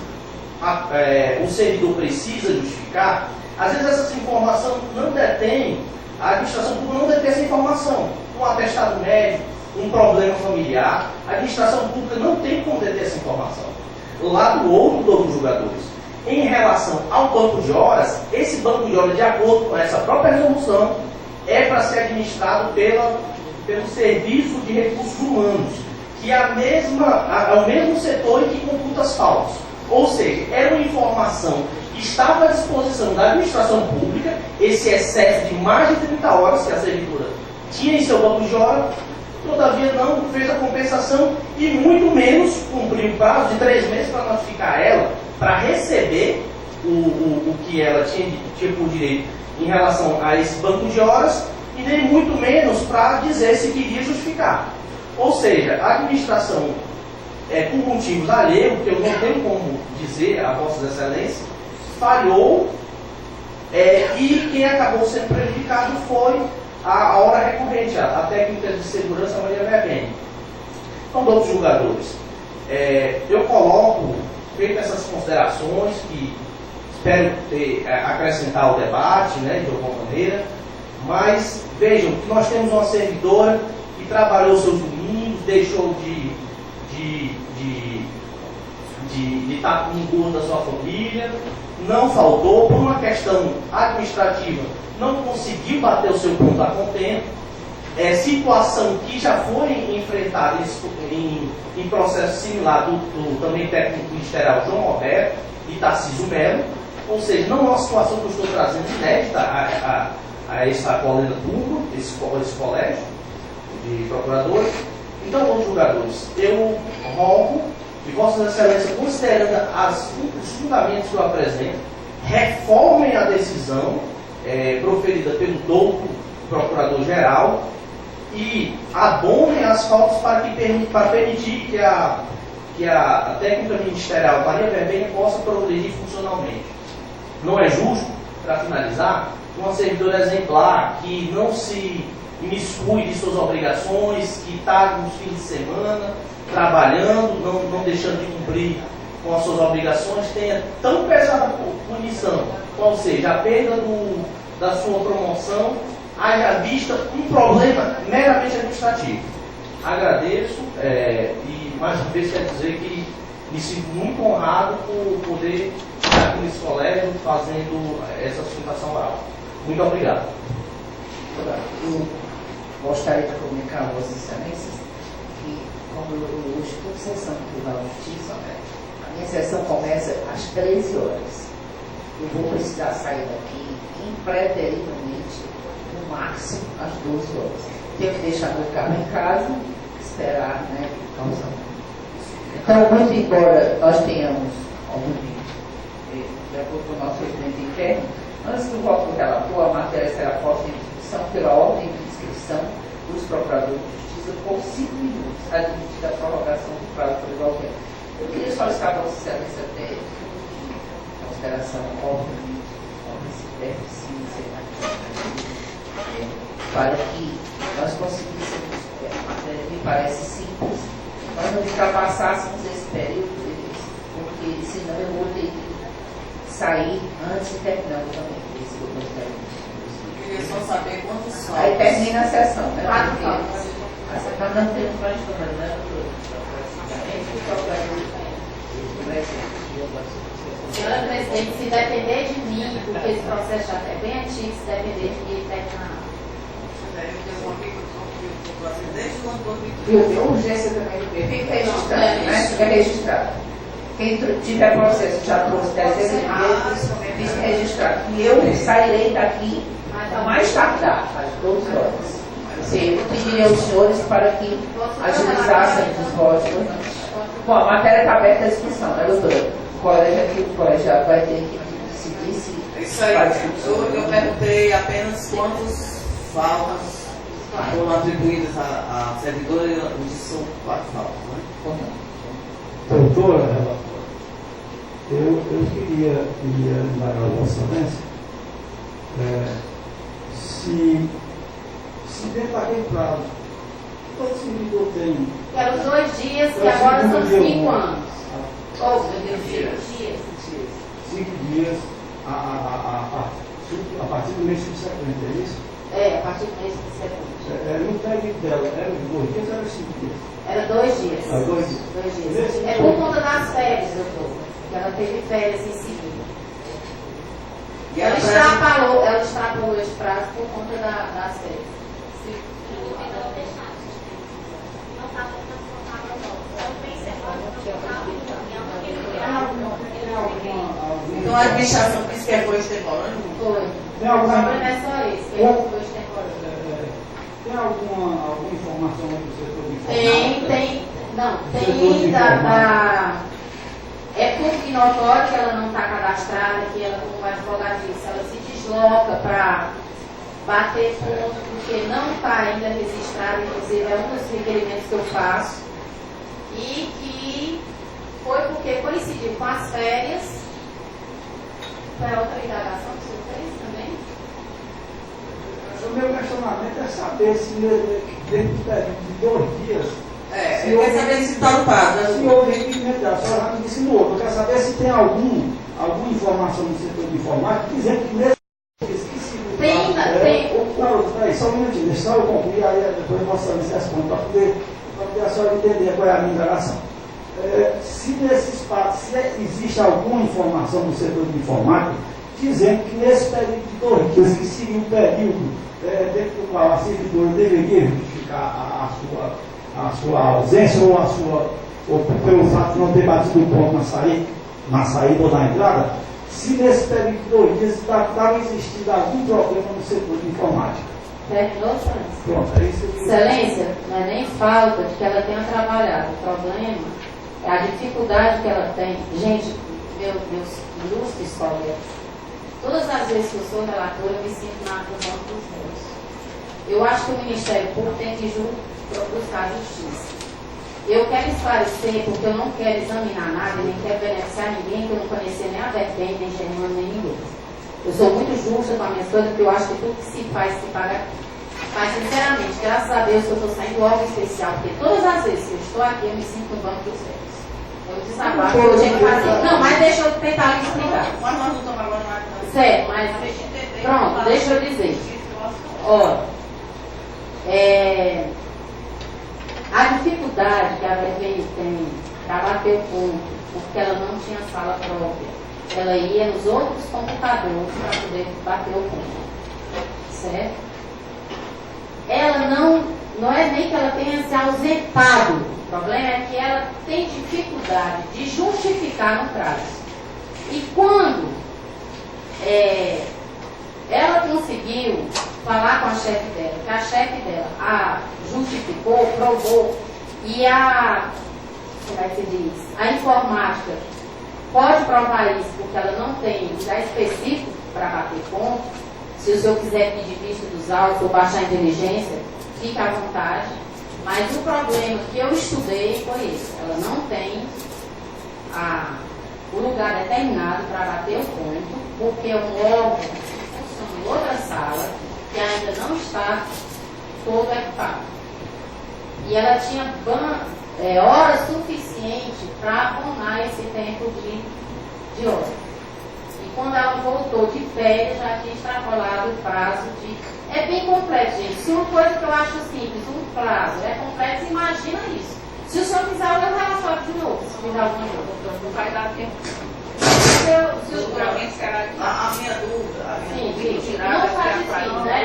o servidor precisa justificar, às vezes essas informações não detém, a administração pública não detém essa informação. Um atestado médico, um problema familiar, a administração pública não tem como deter essa informação. Lado outro, doutor julgadores, em relação ao banco de horas, esse banco de horas, de acordo com essa própria resolução, é para ser administrado pelo Serviço de Recursos Humanos, que é o mesmo setor em que computa as faltas. Ou seja, era uma informação que estava à disposição da administração pública, esse excesso de mais de 30 horas que a servidora tinha em seu banco de horas, todavia não fez a compensação e muito menos cumpriu o prazo de 3 meses para notificar ela, para receber o que ela tinha por direito em relação a esse banco de horas, e nem muito menos para dizer se queria justificar. Ou seja, a administração, por motivos alheios, que eu não tenho como dizer a Vossas Excelências, falhou, e quem acabou sendo prejudicado foi a hora recorrente, a técnica de segurança Maria Verguene. Então, outros julgadores, eu coloco, feito essas considerações, que espero acrescentar ao debate, né, de alguma maneira, mas vejam que nós temos uma servidora que trabalhou seus domingos, deixou de estar com o gosto da sua família, não faltou, por uma questão administrativa, não conseguiu bater o seu ponto a contento, situação que já foi enfrentada em processo similar do também técnico ministerial João Roberto e Tarcísio Melo, ou seja, não é uma situação que eu estou trazendo inédita a essa colina turma, esse colégio de procuradores. Então, outros julgadores, eu rogo que Vossas Excelências, considerando os fundamentos que eu apresento, reformem a decisão proferida pelo doutor Procurador-Geral e abonem as faltas para permitir que a técnica ministerial Maria Verguene possa progredir funcionalmente. Não é justo, para finalizar, uma servidora exemplar que não se imiscui de suas obrigações, que está nos fins de semana trabalhando, não deixando de cumprir com as suas obrigações, tenha tão pesada punição, ou seja, a perda da sua promoção, haja vista um problema meramente administrativo. Agradeço e mais uma vez quero dizer que me sinto muito honrado por poder estar aqui nesse colégio fazendo essa sustentação oral. Muito obrigado. Eu gostaria de comunicar a Vossas Excelências que, como eu hoje estou em sessão do Tribunal de Justiça, a minha sessão começa às 13 horas. Eu vou precisar sair daqui impreterivelmente, no máximo, às 12 horas. Tenho que deixar meu carro em casa, esperar, né, Então, muito embora nós tenhamos, de acordo com o nosso regimento interno, antes do voto do relator, a matéria será posta em discussão pela ordem de inscrição dos procuradores de justiça por 5 minutos, admitida a prorrogação do prazo por qualquer. Eu queria solicitar a Vossa Excelência até em consideração, obviamente, esse deficiência para que nós conseguíssemos, a matéria me parece simples, nós não ultrapassássemos esse período, porque senão eu vou ter que sair antes de terminar também. Esse que eu gostaria de queria só saber quantos são. Aí termina a sessão, né? Nós não temos mais número, né, Senhora Presidente, se depender de mim, porque esse processo já é bem antigo, se depender de mim, ele termina. E a urgência também do bebê fica registrado, né? Fica registrado. Quem tiver processo já trouxe 10 vezes, fica registrado. E eu sairei daqui mais tardar, às 12 horas. Eu pediria aos senhores para que agilizassem os votos. Bom, a matéria está aberta à discussão, né, doutora? O colegiado vai ter que decidir se isso aí. Eu perguntei apenas quantos faltas foram atribuídas à servidora e eu disse são 4 faltas, né? Doutora, eu queria lembrar a Vossa Excelência se dentro daquele prazo, todo servidor tem. Eram os 2 dias, que agora são 5 anos. Ou 5 dias. 5 dias a partir do mês subsequente, é isso? É, a partir do mês subsequente. No período dela, era 2 dias ou era 5 dias? Era 2 dias. Era 2 dias. 2 dias. É por conta das férias, doutor. Que ela teve férias em seguida. E ela extrapolou esse prazo por conta das férias. Então a administração disse que foi extemporâneo? Foi. Tem alguma... O problema é só esse, que foi extemporâneo. Tem alguma informação aí do setor de informática? Tem. Não, tem é público notório que ela não está cadastrada, que ela, como o advogado disse, ela se desloca para bater ponto, porque não está ainda registrada, inclusive é um dos requerimentos que eu faço, e que foi porque coincidiu com as férias. Foi a outra indagação que o senhor fez também? O meu questionamento é saber se dentro do período de 2 dias. Eu quero saber se está no prazo. Se houve requerimento dela, a senhora me disse no outro. Eu quero saber se tem alguma informação no setor de informática dizendo que nesse esqueci. Tem. Não, peraí, só um minutinho, deixa eu concluir, aí depois Vossa Excelência responde, para poder a senhora entender qual é a minha indagação. Se nesse espaço, se existe alguma informação no setor de informática dizendo que nesse período de 2 dias, que seria um período dentro do qual a servidora deveria verificar a sua ausência ou pelo fato de não ter batido o ponto na saída ou na entrada, se nesse período de 2 dias estava existindo algum problema no setor de informática. Terminou, Excelência? Pronto, é isso que Excelência, não é nem falta de que ela tenha trabalhado. O problema é a dificuldade que ela tem. Gente, meus ilustres colegas, todas as vezes que eu sou relatora, eu me sinto na função dos meus. Eu acho que o Ministério Público tem que buscar a justiça. Eu quero esclarecer, porque eu não quero examinar nada, nem quero beneficiar ninguém, que eu não conhecia nem a Vertem, nem Germano, nem ninguém. Eu sou muito justa com a minha coisa, porque eu acho que tudo que se faz, se paga. Mas, sinceramente, graças a Deus que eu estou saindo do órgão especial, porque todas as vezes que eu estou aqui, eu me sinto no banco dos réus. Eu desabafo, eu tinha que fazer. Não, mas deixa eu tentar lhe explicar. Mas nós não estamos agora mais. Certo, mas pronto, deixa eu dizer. Ó, a dificuldade que a VVI tem para bater o ponto, porque ela não tinha sala própria, ela ia nos outros computadores para poder bater o ponto. certo? Ela não é nem que ela tenha se ausentado, o problema é que ela tem dificuldade de justificar no prazo. E quando ela conseguiu falar com a chefe dela, que a chefe dela a justificou, provou, e como é que se diz? A informática pode provar isso, porque ela não tem lugar específico para bater ponto. Se o senhor quiser pedir vista dos autos ou baixar a inteligência, fique à vontade. Mas o problema que eu estudei foi esse. Ela não tem o lugar determinado para bater o ponto, porque é um órgão que funciona em outra sala, que ainda não está todo equipado. E ela tinha horas suficientes para abonar esse tempo de horas. E quando ela voltou de férias, já tinha extrapolado o prazo de... É bem complexo, gente. Se uma coisa que eu acho simples, um prazo é complexo, imagina isso. Se o senhor quiser, eu relatório de novo. Se quiser alguma coisa, não vai dar tempo. A minha dúvida, Sim, não faz difícil, né?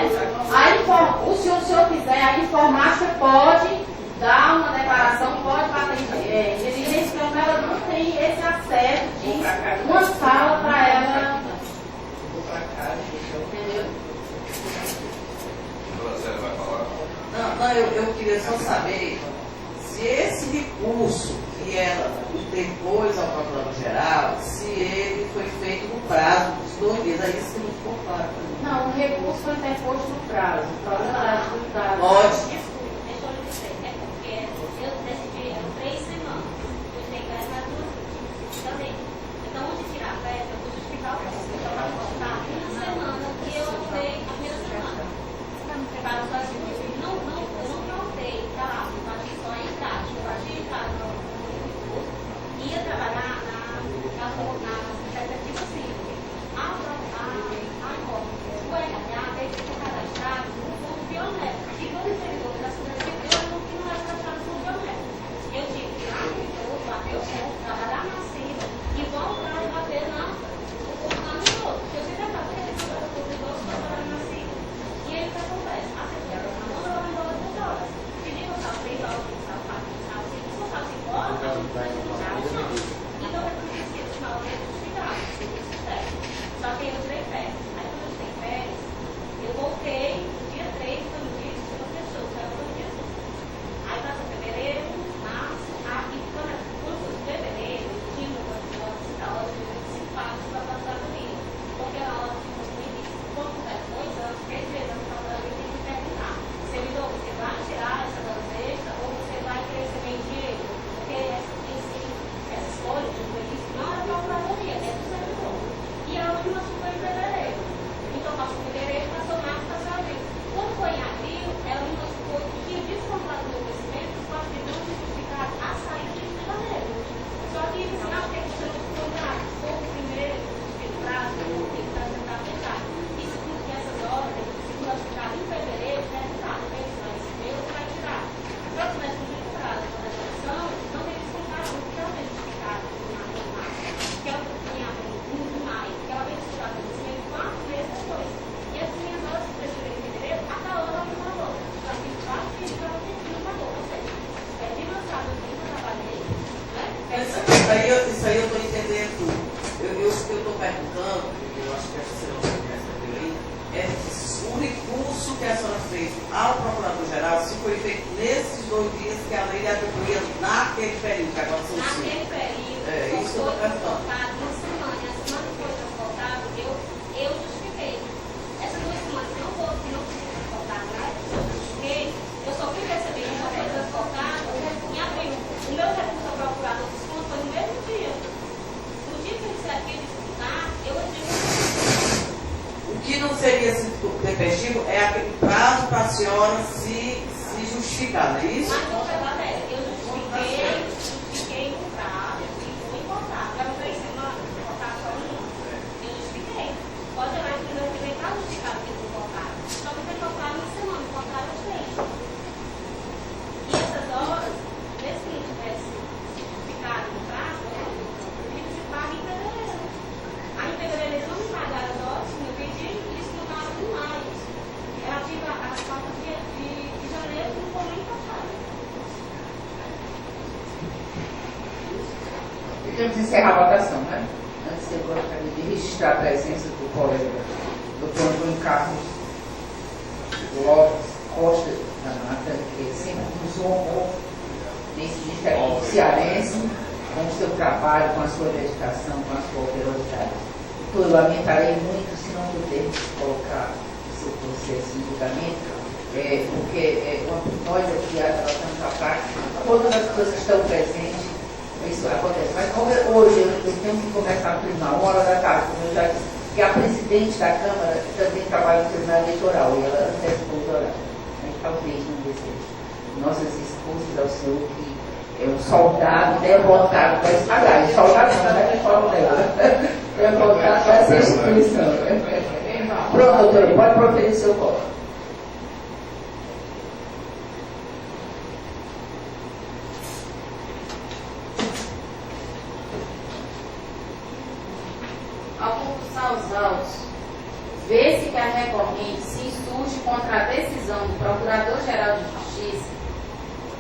Se o senhor quiser, a informática pode dar uma declaração, pode bater diligência, então ela não tem esse acesso de uma sala para ela. Entendeu? Não, eu queria só saber se esse recurso que ela interpôs ao Procurador-Geral, se ele foi feito no prazo dos 2 dias, é isso que não ficou claro. Não, o recurso foi interposto no prazo. O problema da dificuldade. Pode. Isso aí eu estou entendendo. Eu estou perguntando, eu acho que a senhora respondeu aí, é o recurso que a senhora fez ao Procurador-Geral, se foi feito nesses 2 dias que a lei atribuía naquele período, que agora são 5. Naquele período, isso que eu estou perguntando. Uma semana que foi transportado, eu justifiquei. Essas 2 semanas que não precisa transportar, né? Eu justifiquei, eu só fui receber uma coisa transportada em abril. O meu recurso ao procurador dos fundos foi no mesmo dia. No dia que eu disse aqui disputar, eu digo. O que não seria tempestivo é aquele prazo para a senhora se justificar, não é isso? Mas não permanece. Eu justifiquei o prazo e fui importar. Para 3 semanas, importar só uma. Eu justifiquei. Pode olhar que o meu primeiro está justificado que eles importaram. Só que foi importado uma semana, importaram os 3. E essas horas, mesmo que não tivesse ficado no prazo, eles se pagam em fevereiro. Aí em fevereiro eles não me pagaram as horas que eu pedi e eles não pagaram mais. Podemos encerrar a votação, né? Antes eu gostaria de registrar a presença do colega Dr. Antônio Carlos Lopes Costa da Mata, que sempre nos honrou nesse Ministério Cearense, com o seu trabalho, com a sua dedicação, com a sua operosidade. Eu lamentarei muito se não pudermos colocar o seu processo em julgamento, porque nós aqui estamos à parte, todas as coisas que estão presentes, isso acontece. Mas como hoje eu tenho que começar no tribunal, 1h da tarde, como eu já disse, que a presidente da Câmara também trabalha no tribunal eleitoral, e ela antecipou o horário. Talvez não deseje. Nossas esposas ao senhor que é um soldado derrotado para espalhar. Soldado não, não é forma dela. Derrotado para essa instituição. Pronto, doutora, pode proferir seu voto. Ao concursar os autos, vê-se que a recorrente se insurge contra a decisão do Procurador-Geral de Justiça,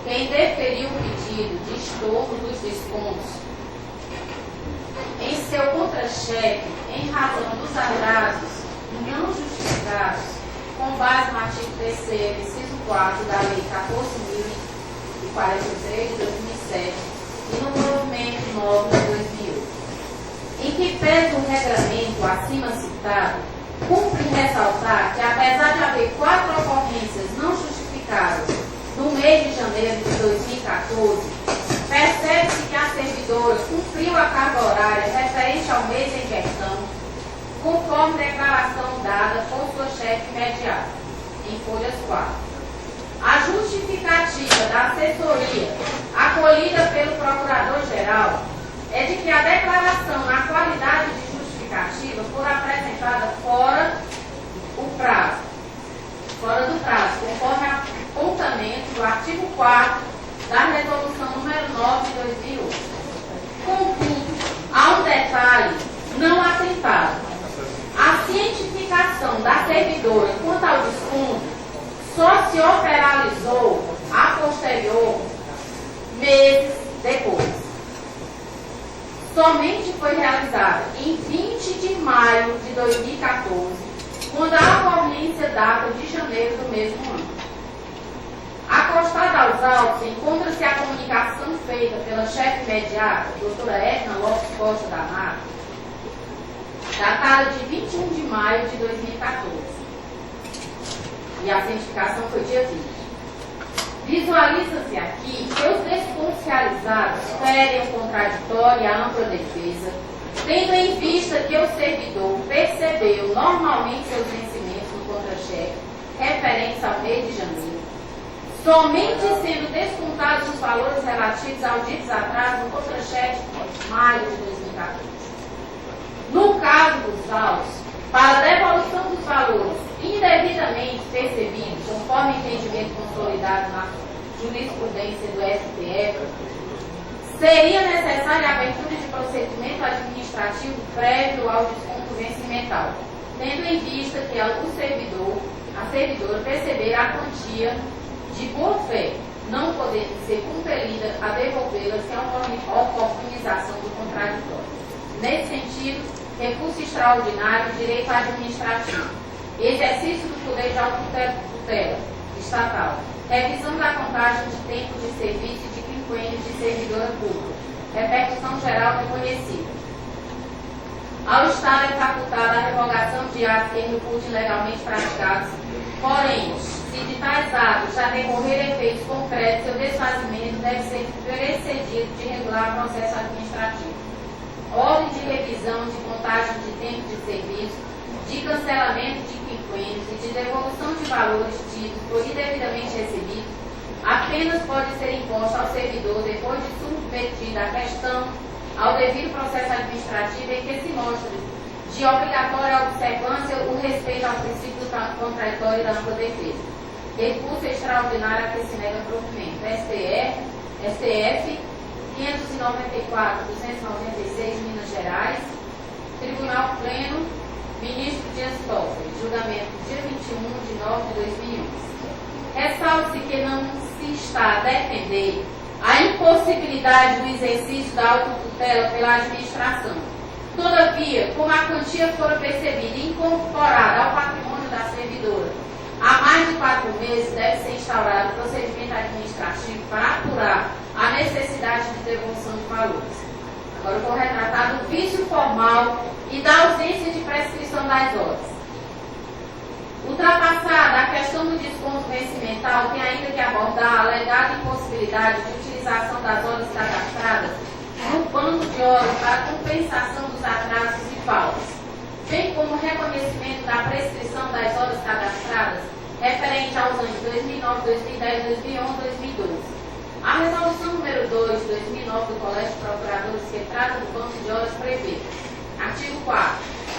que indeferiu o pedido de estorno dos descontos em seu contra-cheque em razão dos atrasos não justificados, com base no artigo 3º, inciso 4 da Lei 14.043 de 2007 e no provimento 9 de 2008. Em que pese o regramento acima citado, cumpre ressaltar que, apesar de haver 4 ocorrências não justificadas no mês de janeiro de 2014, percebe-se que a servidora cumpriu a carga horária referente ao mês em questão, conforme declaração dada por sua chefe imediata, em folhas 4. A justificativa da assessoria acolhida pelo Procurador-Geral é de que a declaração na qualidade de justificativa for apresentada fora do prazo, conforme apontamento do artigo 4 da Resolução número 9 de 2008. Contudo, há um detalhe não atentado. A cientificação da servidora quanto ao desconto só se operalizou a posterior, meses depois. Somente foi realizada em 20 de maio de 2014, quando a ocorrência data de janeiro do mesmo ano. Acostada aos autos, encontra-se a comunicação feita pela chefe imediata, doutora Edna Lopes Costa da Mata, datada de 21 de maio de 2014. E a cientificação foi dia 20. Visualiza-se aqui que os descontos realizados ferem o contraditório e a ampla defesa, tendo em vista que o servidor percebeu normalmente seus vencimentos no contra-cheque referentes ao mês de janeiro, somente sendo descontados os valores relativos ao ditos atrasos no contra-cheque de maio de 2014. No caso dos autos, para a devolução dos valores indevidamente percebidos, conforme entendimento consolidado na jurisprudência do STF, seria necessária a abertura de procedimento administrativo prévio ao desconto vencimental, tendo em vista que a servidora perceber a quantia de boa-fé, não podendo ser compelida a devolvê-la sem a oportunização do contraditório. Nesse sentido, recurso extraordinário, direito administrativo, exercício do poder de autotutela estatal, revisão da contagem de tempo de serviço e de quinquênios de servidora pública, repercussão geral reconhecida. Ao estar facultada a revogação de atos que reputem legalmente praticados, porém, se de tais atos já decorrer efeitos concretos, seu desfazimento deve ser precedido de regular processo administrativo. Ordem de revisão de contagem de tempo de serviço, de cancelamento de quinquênios e de devolução de valores tidos por indevidamente recebidos, apenas pode ser imposta ao servidor depois de submetida a questão ao devido processo administrativo em que se mostre de obrigatória observância o respeito ao princípio do contraditório e da ampla defesa. Recurso extraordinário a que se nega provimento. STF 594/296, Minas Gerais. Tribunal Pleno, Ministro Dias Toffoli. Julgamento dia 21 de 9 de 2011. Ressalve-se que não se está a defender a impossibilidade do exercício da autotutela tutela pela administração. Todavia, como a quantia for percebida e incorporada ao patrimônio da servidora há mais de 4 meses, deve ser instaurado procedimento administrativo para apurar a necessidade de devolução de valores. Agora eu vou retratar do vício formal e da ausência de prescrição das horas. Ultrapassada a questão do desconto vencimental, tem ainda que abordar a alegada impossibilidade de utilização das horas cadastradas no banco de horas para compensação dos atrasos e faltas, bem como reconhecimento da prescrição das horas cadastradas referente aos anos 2009, 2010, 2011, 2012. A resolução número 2 de 2009 do Colégio de Procuradores que trata do banco de horas prevê, artigo 4,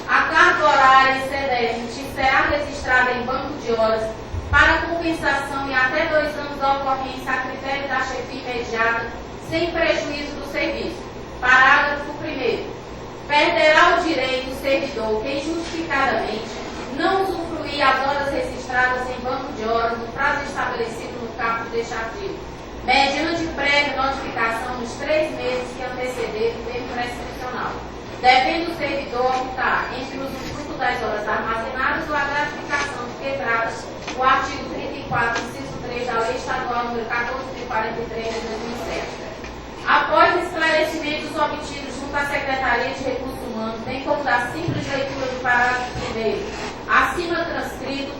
a carga horária excedente será registrada em banco de horas para compensação e até 2 anos da ocorrência a critério da chefia imediata, sem prejuízo do serviço. Parágrafo 1º. Perderá o direito o servidor que injustificadamente não usufruir as horas registradas em banco de horas no prazo estabelecido no caput deste artigo, mediante prévia notificação nos 3 meses que antecederem o termo prescricional, devendo o servidor optar entre o usufruto das horas armazenadas ou a gratificação de que trata o artigo 34, inciso 3 da Lei Estadual nº 14.043 de 2007. Após esclarecimentos obtidos junto à Secretaria de Recursos Humanos, bem como da simples leitura do parágrafo 1º, acima transcrito,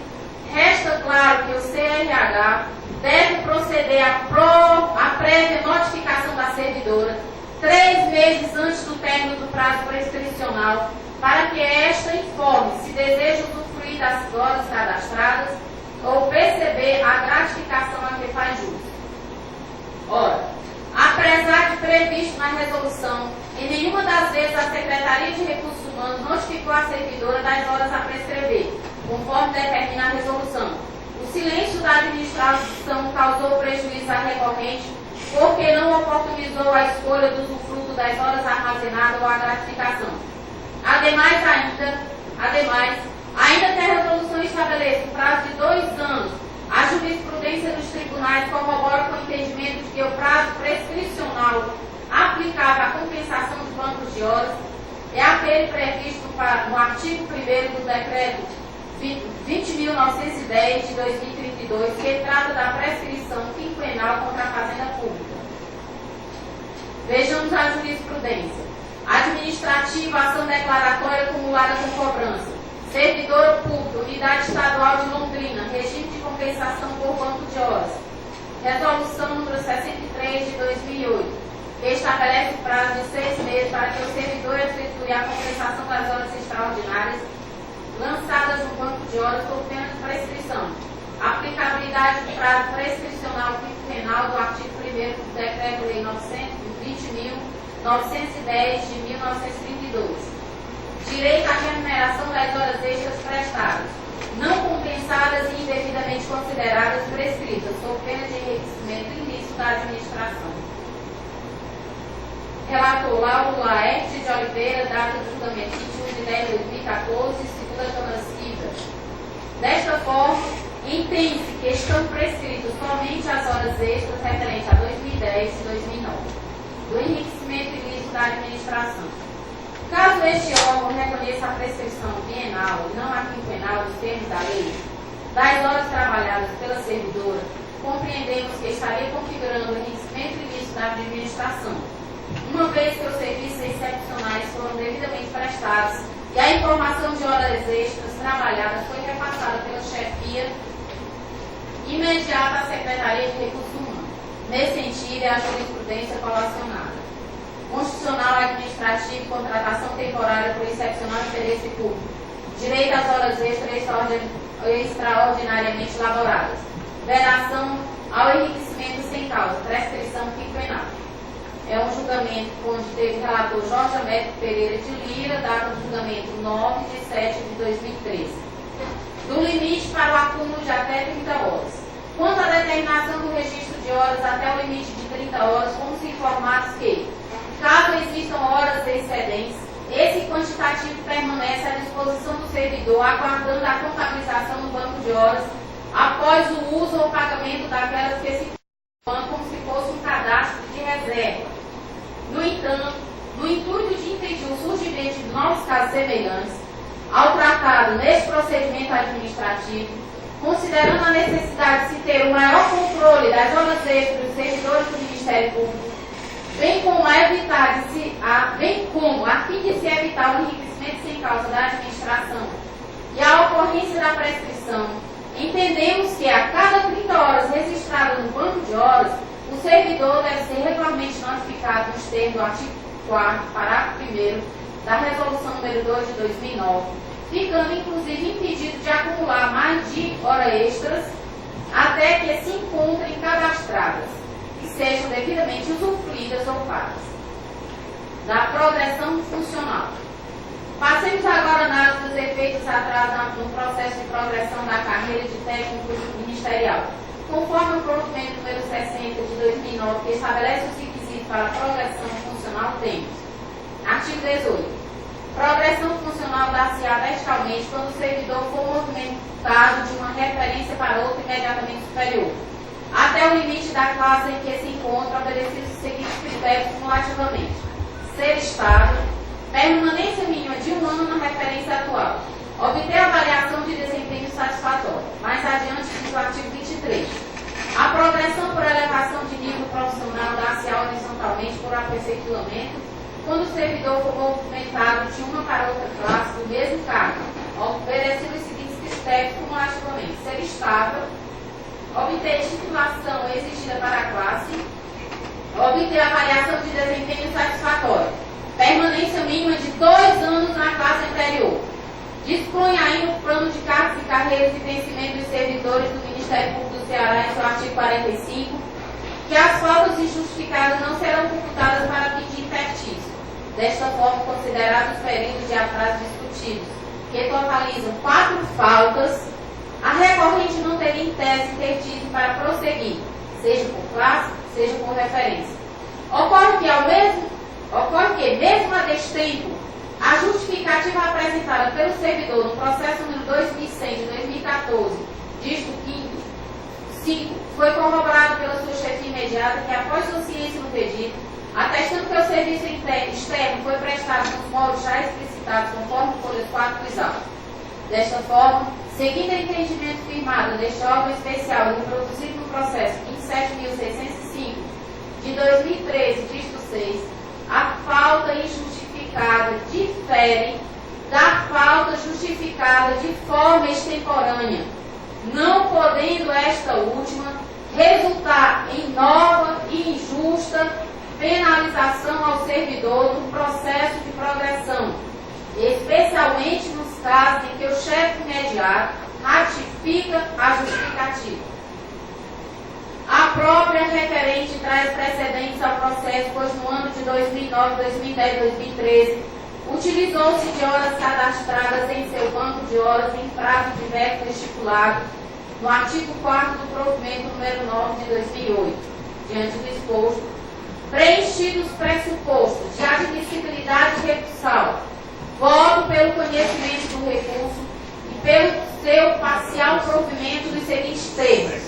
resta claro que o CRH deve proceder à prévia notificação da servidora 3 meses antes do término do prazo prescricional, para que esta informe se deseja usufruir das horas cadastradas ou perceber a gratificação a que faz jus. Ora, apesar de previsto na resolução, em nenhuma das vezes a Secretaria de Recursos Humanos notificou a servidora das horas a prescrever, conforme determina a resolução. O silêncio da administração causou prejuízo à recorrente porque não oportunizou a escolha do usufruto das horas armazenadas ou a gratificação. Ademais, ainda que a resolução estabeleça um prazo de 2 anos, a jurisprudência dos tribunais corrobora com o entendimento de que o prazo prescricional aplicável à compensação dos bancos de horas é aquele previsto no artigo 1º do Decreto 20.910 de 2032, que trata da prescrição quinquenal contra a Fazenda Pública. Vejamos a jurisprudência. Administrativa, ação declaratória acumulada com cobrança. Servidor público, Unidade Estadual de Londrina, regime de compensação por banco de horas. Resolução número 63 de 2008, que estabelece o prazo de 6 meses para que o servidor efetue a compensação das horas extraordinárias lançadas no banco de horas por pena de prescrição. Aplicabilidade do prazo prescricional quinquenal do artigo 1º do Decreto-Lei 20.910 de 1932. Direito à remuneração das horas extras prestadas, não compensadas e indevidamente consideradas prescritas, sob pena de enriquecimento ilícito da administração. Relator Lauro Laerte de Oliveira, data do julgamento 21 de 10 de 2014, segunda Câmara Civil. Desta forma, entende-se que estão prescritas somente as horas extras referentes a 2010 e 2009, do enriquecimento ilícito da administração. Caso este órgão reconheça a prescrição bienal e não a quinquenal dos termos da lei, das horas trabalhadas pela servidora, compreendemos que estaria configurando o enriquecimento ilícito da administração, uma vez que os serviços excepcionais foram devidamente prestados e a informação de horas extras trabalhadas foi repassada pela chefia imediata à Secretaria de Recursos Humanos. Nesse sentido, é a jurisprudência colacionada. Constitucional, administrativo e contratação temporária por excepcional interesse público. Direito às horas extras extraordinariamente laboradas. Vedação ao enriquecimento sem causa. Prescrição quinquenal. É um julgamento onde teve relator Jorge Américo Pereira de Lira, data do julgamento 9 de 7 de 2013. Do limite para o acúmulo de até 30 horas. Quanto à determinação do registro de horas até o limite de 30 horas, fomos informados que, caso existam horas excedentes, esse quantitativo permanece à disposição do servidor, aguardando a contabilização no banco de horas, após o uso ou pagamento daquelas que se como se fosse um cadastro de reserva. No entanto, no intuito de impedir o surgimento de novos casos semelhantes ao tratado neste procedimento administrativo, considerando a necessidade de se ter um maior controle das horas extras dos servidores do Ministério Público, bem como a fim de se evitar o enriquecimento sem causa da administração e a ocorrência da prescrição, entendemos que a cada 30 horas registradas no banco de horas, o servidor deve ser regularmente notificado nos termos do artigo 4º, parágrafo 1º, da Resolução número 2 de 2009, ficando inclusive impedido de acumular mais de horas extras até que se encontrem cadastradas e sejam devidamente usufruídas ou pagas. Da progressão funcional. Passemos agora a análise dos efeitos atrasados no processo de progressão da carreira de técnico ministerial. Conforme o provimento número 60 de 2009, que estabelece os requisitos para a progressão funcional, temos: artigo 18. Progressão funcional dar-se-á verticalmente quando o servidor for movimentado de uma referência para outra imediatamente superior, até o limite da classe em que se encontra, obedecidos os seguintes critérios cumulativamente: ser estável, permanência mínima de 1 ano na referência atual, obter avaliação de desempenho satisfatório. Mais adiante, diz o artigo 23. A progressão por elevação de nível profissional dar-se-á horizontalmente por aperfeiçoamento quando o servidor for movimentado de uma para outra classe do mesmo cargo, obedecendo os seguintes critérios cumulativamente: ser estável, obter titulação exigida para a classe, obter avaliação de desempenho satisfatório, permanência mínima de 2 anos na classe anterior. Dispõe ainda o plano de cargos e carreiras de vencimento dos servidores do Ministério Público do Ceará, em seu artigo 45, que as faltas injustificadas não serão computadas para fim de interstício. Desta forma, considerados os períodos de atraso discutidos, que totalizam 4 faltas, a recorrente não teria em tese interstício para prosseguir, seja por classe, seja por referência. Ocorre que, mesmo a destempo, a justificativa apresentada pelo servidor no processo número 2100 de 2014, dígito 5, foi corroborada pela sua chefia imediata que, após sua ciência no pedido, atestando que o serviço externo foi prestado nos modos já explicitados conforme folhas 4 dos autos. Desta forma, seguindo o entendimento firmado neste órgão especial e reproduzido no processo 27.605 de 2013, dígito 6, a falta injustificada difere da falta justificada de forma extemporânea, não podendo esta última resultar em nova e injusta penalização ao servidor no processo de progressão, especialmente nos casos em que o chefe imediato ratifica a justificativa. A própria referente traz precedentes ao processo, pois no ano de 2009, 2010 e 2013, utilizou-se de horas cadastradas em seu banco de horas em prazo diverso estipulado no artigo 4º do provimento número 9 de 2008. Diante do exposto, preenchidos os pressupostos de admissibilidade recursal, voto pelo conhecimento do recurso e pelo seu parcial provimento dos seguintes termos: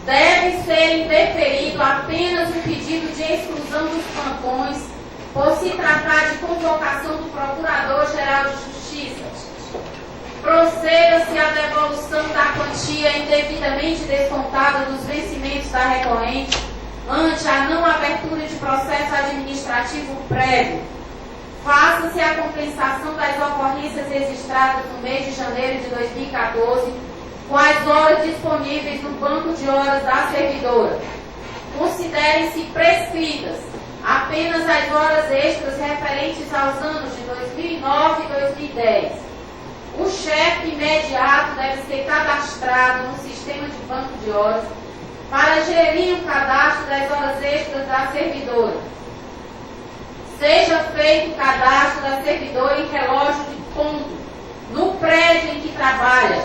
deve ser indeferido apenas o pedido de exclusão dos plantões, por se tratar de convocação do Procurador-Geral de Justiça. Proceda-se a devolução da quantia indevidamente descontada dos vencimentos da recorrente ante a não abertura de processo administrativo prévio. Faça-se a compensação das ocorrências registradas no mês de janeiro de 2014 com as horas disponíveis no banco de horas da servidora. Considerem-se prescritas apenas as horas extras referentes aos anos de 2009 e 2010. O chefe imediato deve ser cadastrado no sistema de banco de horas para gerir o cadastro das horas extras da servidora. Seja feito o cadastro da servidora em relógio de ponto no prédio em que trabalha.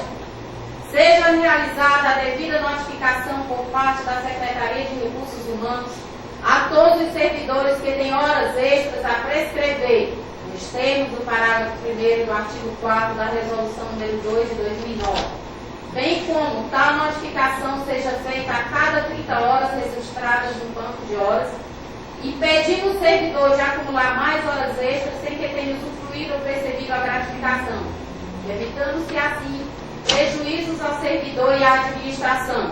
Seja realizada a devida notificação por parte da Secretaria de Recursos Humanos a todos os servidores que têm horas extras a prescrever, nos termos do parágrafo 1º do artigo 4º da Resolução número 2 de 2009, bem como tal notificação seja feita a cada 30 horas registradas no banco de horas impedindo o servidor de acumular mais horas extras sem que tenha usufruído ou percebido a gratificação, evitando-se assim prejuízos ao servidor e à administração.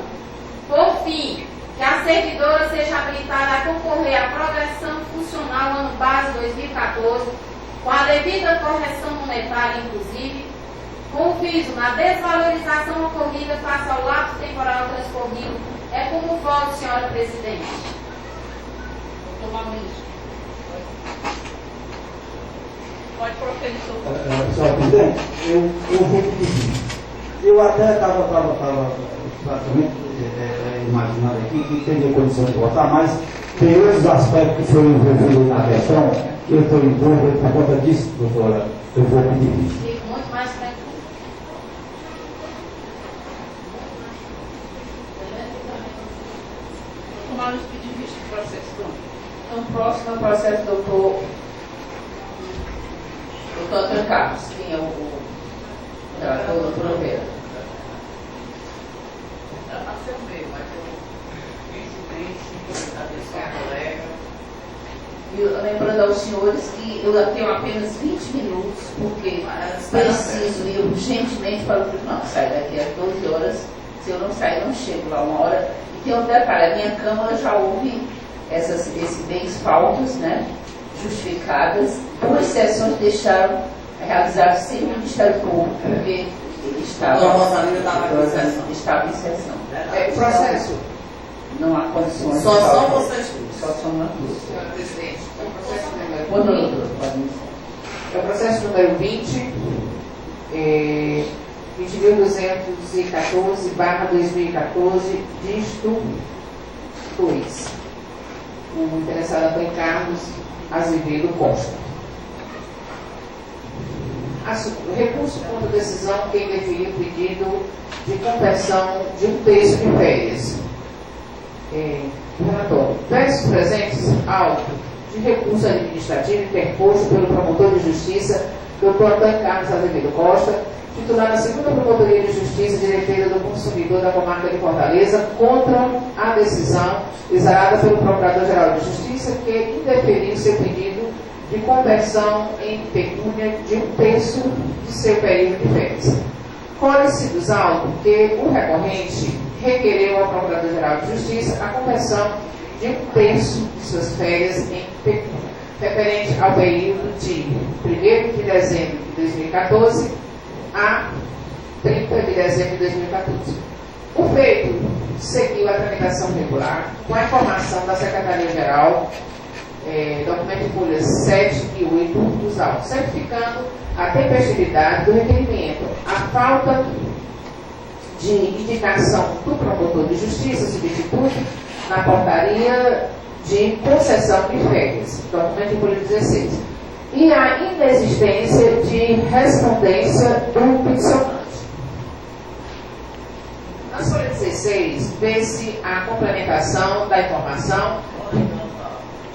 Por fim, que a servidora seja habilitada a concorrer à progressão funcional ano base 2014, com a devida correção monetária, inclusive, com viso na desvalorização ocorrida face ao lapso temporal transcorrido. É como voto, senhora presidente. Pode proferir, senhora presidente, eu vou pedir. Eu até estava praticamente imaginando aqui que teria condição de votar, mas tem outros aspectos que foram envolvidos na questão que eu estou em dúvida por conta disso, doutora. Eu vou pedir. Fico muito mais tranquilo. tomar os pedidos de processo. Então, próximo é o processo do doutor Antônio Carlos, quem é o relator, doutor Oliveira. Assembleia, mas eu infelizmente atenção colega. E lembrando aos senhores que eu tenho apenas 20 minutos, porque preciso ir urgentemente para o tribunal. Saio daqui às 12 horas. Se eu não sair, não chego lá 1 hora. E tem um detalhe, a minha Câmara já houve esses bens faltos, né, justificadas. 2 sessões deixaram realizadas sem o Ministério Público, porque ele estava em sessão. É processo. Não há condições. Só são vocês. Só são nós duas. Senhora presidente, é o processo número Boa noite, pode iniciar. É o processo número 20, 20.214/2014, dígito 2. O interessado foi Carlos Azevedo Costa. O recurso contra a decisão que indeferir o pedido de conversão de 1/3 de férias. Relatório. Versos presentes, auto de recurso administrativo interposto pelo promotor de justiça, Dr. Antônio Carlos Azevedo Costa, titular da 2ª Promotoria de Justiça de Defesa do Consumidor da Comarca de Fortaleza, contra a decisão exarada pelo Procurador-Geral de Justiça, que indeferiu seu pedido de conversão em pecúnia de 1/3 de seu período de férias. Colhe-se dos autos que o recorrente requereu ao Procurador-Geral de Justiça a conversão de 1/3 de suas férias em pecúnia, referente ao período de 1º de dezembro de 2014 a 30 de dezembro de 2014. O feito seguiu a tramitação regular, com a informação da Secretaria-Geral, documento em folhas 7 e 8 dos autos, certificando a tempestividade do requerimento, a falta de indicação do promotor de justiça substituto na portaria de concessão de férias, documento em folha 16, e a inexistência de respondência do peticionante. Na folha 16, vê-se a complementação da informação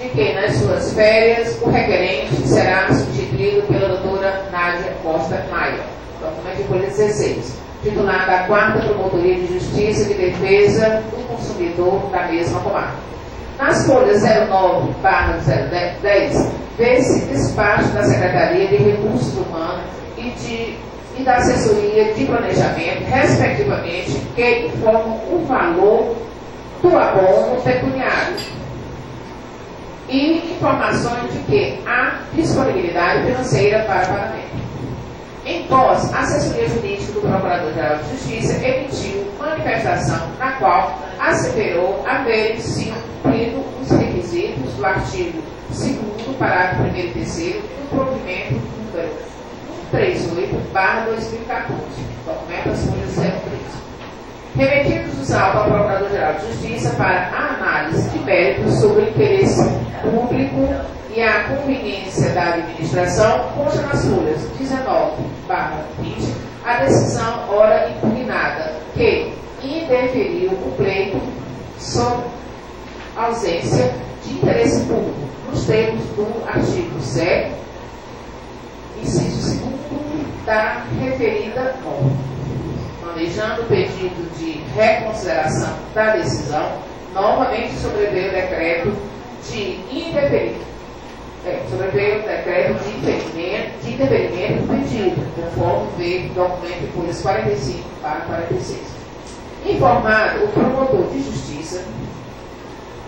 de que nas suas férias o requerente será substituído pela doutora Nádia Costa Maia, documento em folha 16, titular da 4ª Promotoria de Justiça de Defesa do Consumidor da mesma comarca. Nas folhas 09/010, vê-se despacho da Secretaria de Recursos Humanos e da Assessoria de Planejamento, respectivamente, que informam o valor do abono pecuniário e informações de que há disponibilidade financeira para pagamento. Em pós, a Assessoria Jurídica do Procurador-Geral de Justiça emitiu manifestação na qual asseverou haverem sido cumpridos os requisitos do artigo 2º, parágrafo 1º e 3º do provimento número 138/2014, documento às folhas 013. Remetidos os autos ao Procurador-Geral de Justiça para a análise de méritos sobre o interesse público e a conveniência da administração, consta nas folhas 19/20 a decisão ora impugnada, que indeferiu o pleito sob ausência de interesse público, nos termos do artigo 7, inciso 2º da referida norma. Manejando o pedido de reconsideração da decisão, novamente sobreveio o decreto de indeferimento, sobreveio o decreto de indeferimento do pedido, conforme vê documento folhas 45/46. Informado o promotor de justiça,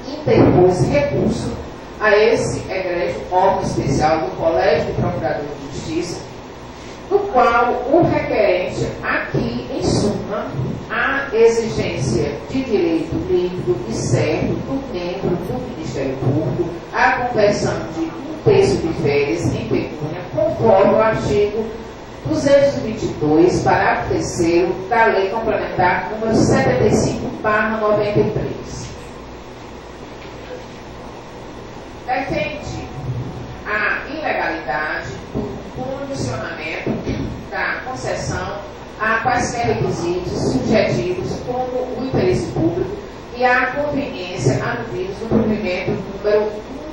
interpôs recurso a esse egrégio órgão especial do Colégio de Procuradores de Justiça, no qual o requerente aqui, em suma, a exigência de direito líquido e certo do membro do Ministério Público, a conversão de um terço de férias em pecúnia, conforme o artigo 222, parágrafo 3º da Lei Complementar número 75/93. Defende a ilegalidade do condicionamento da concessão a quaisquer requisitos subjetivos como o interesse público e a conveniência aludidos no provimento número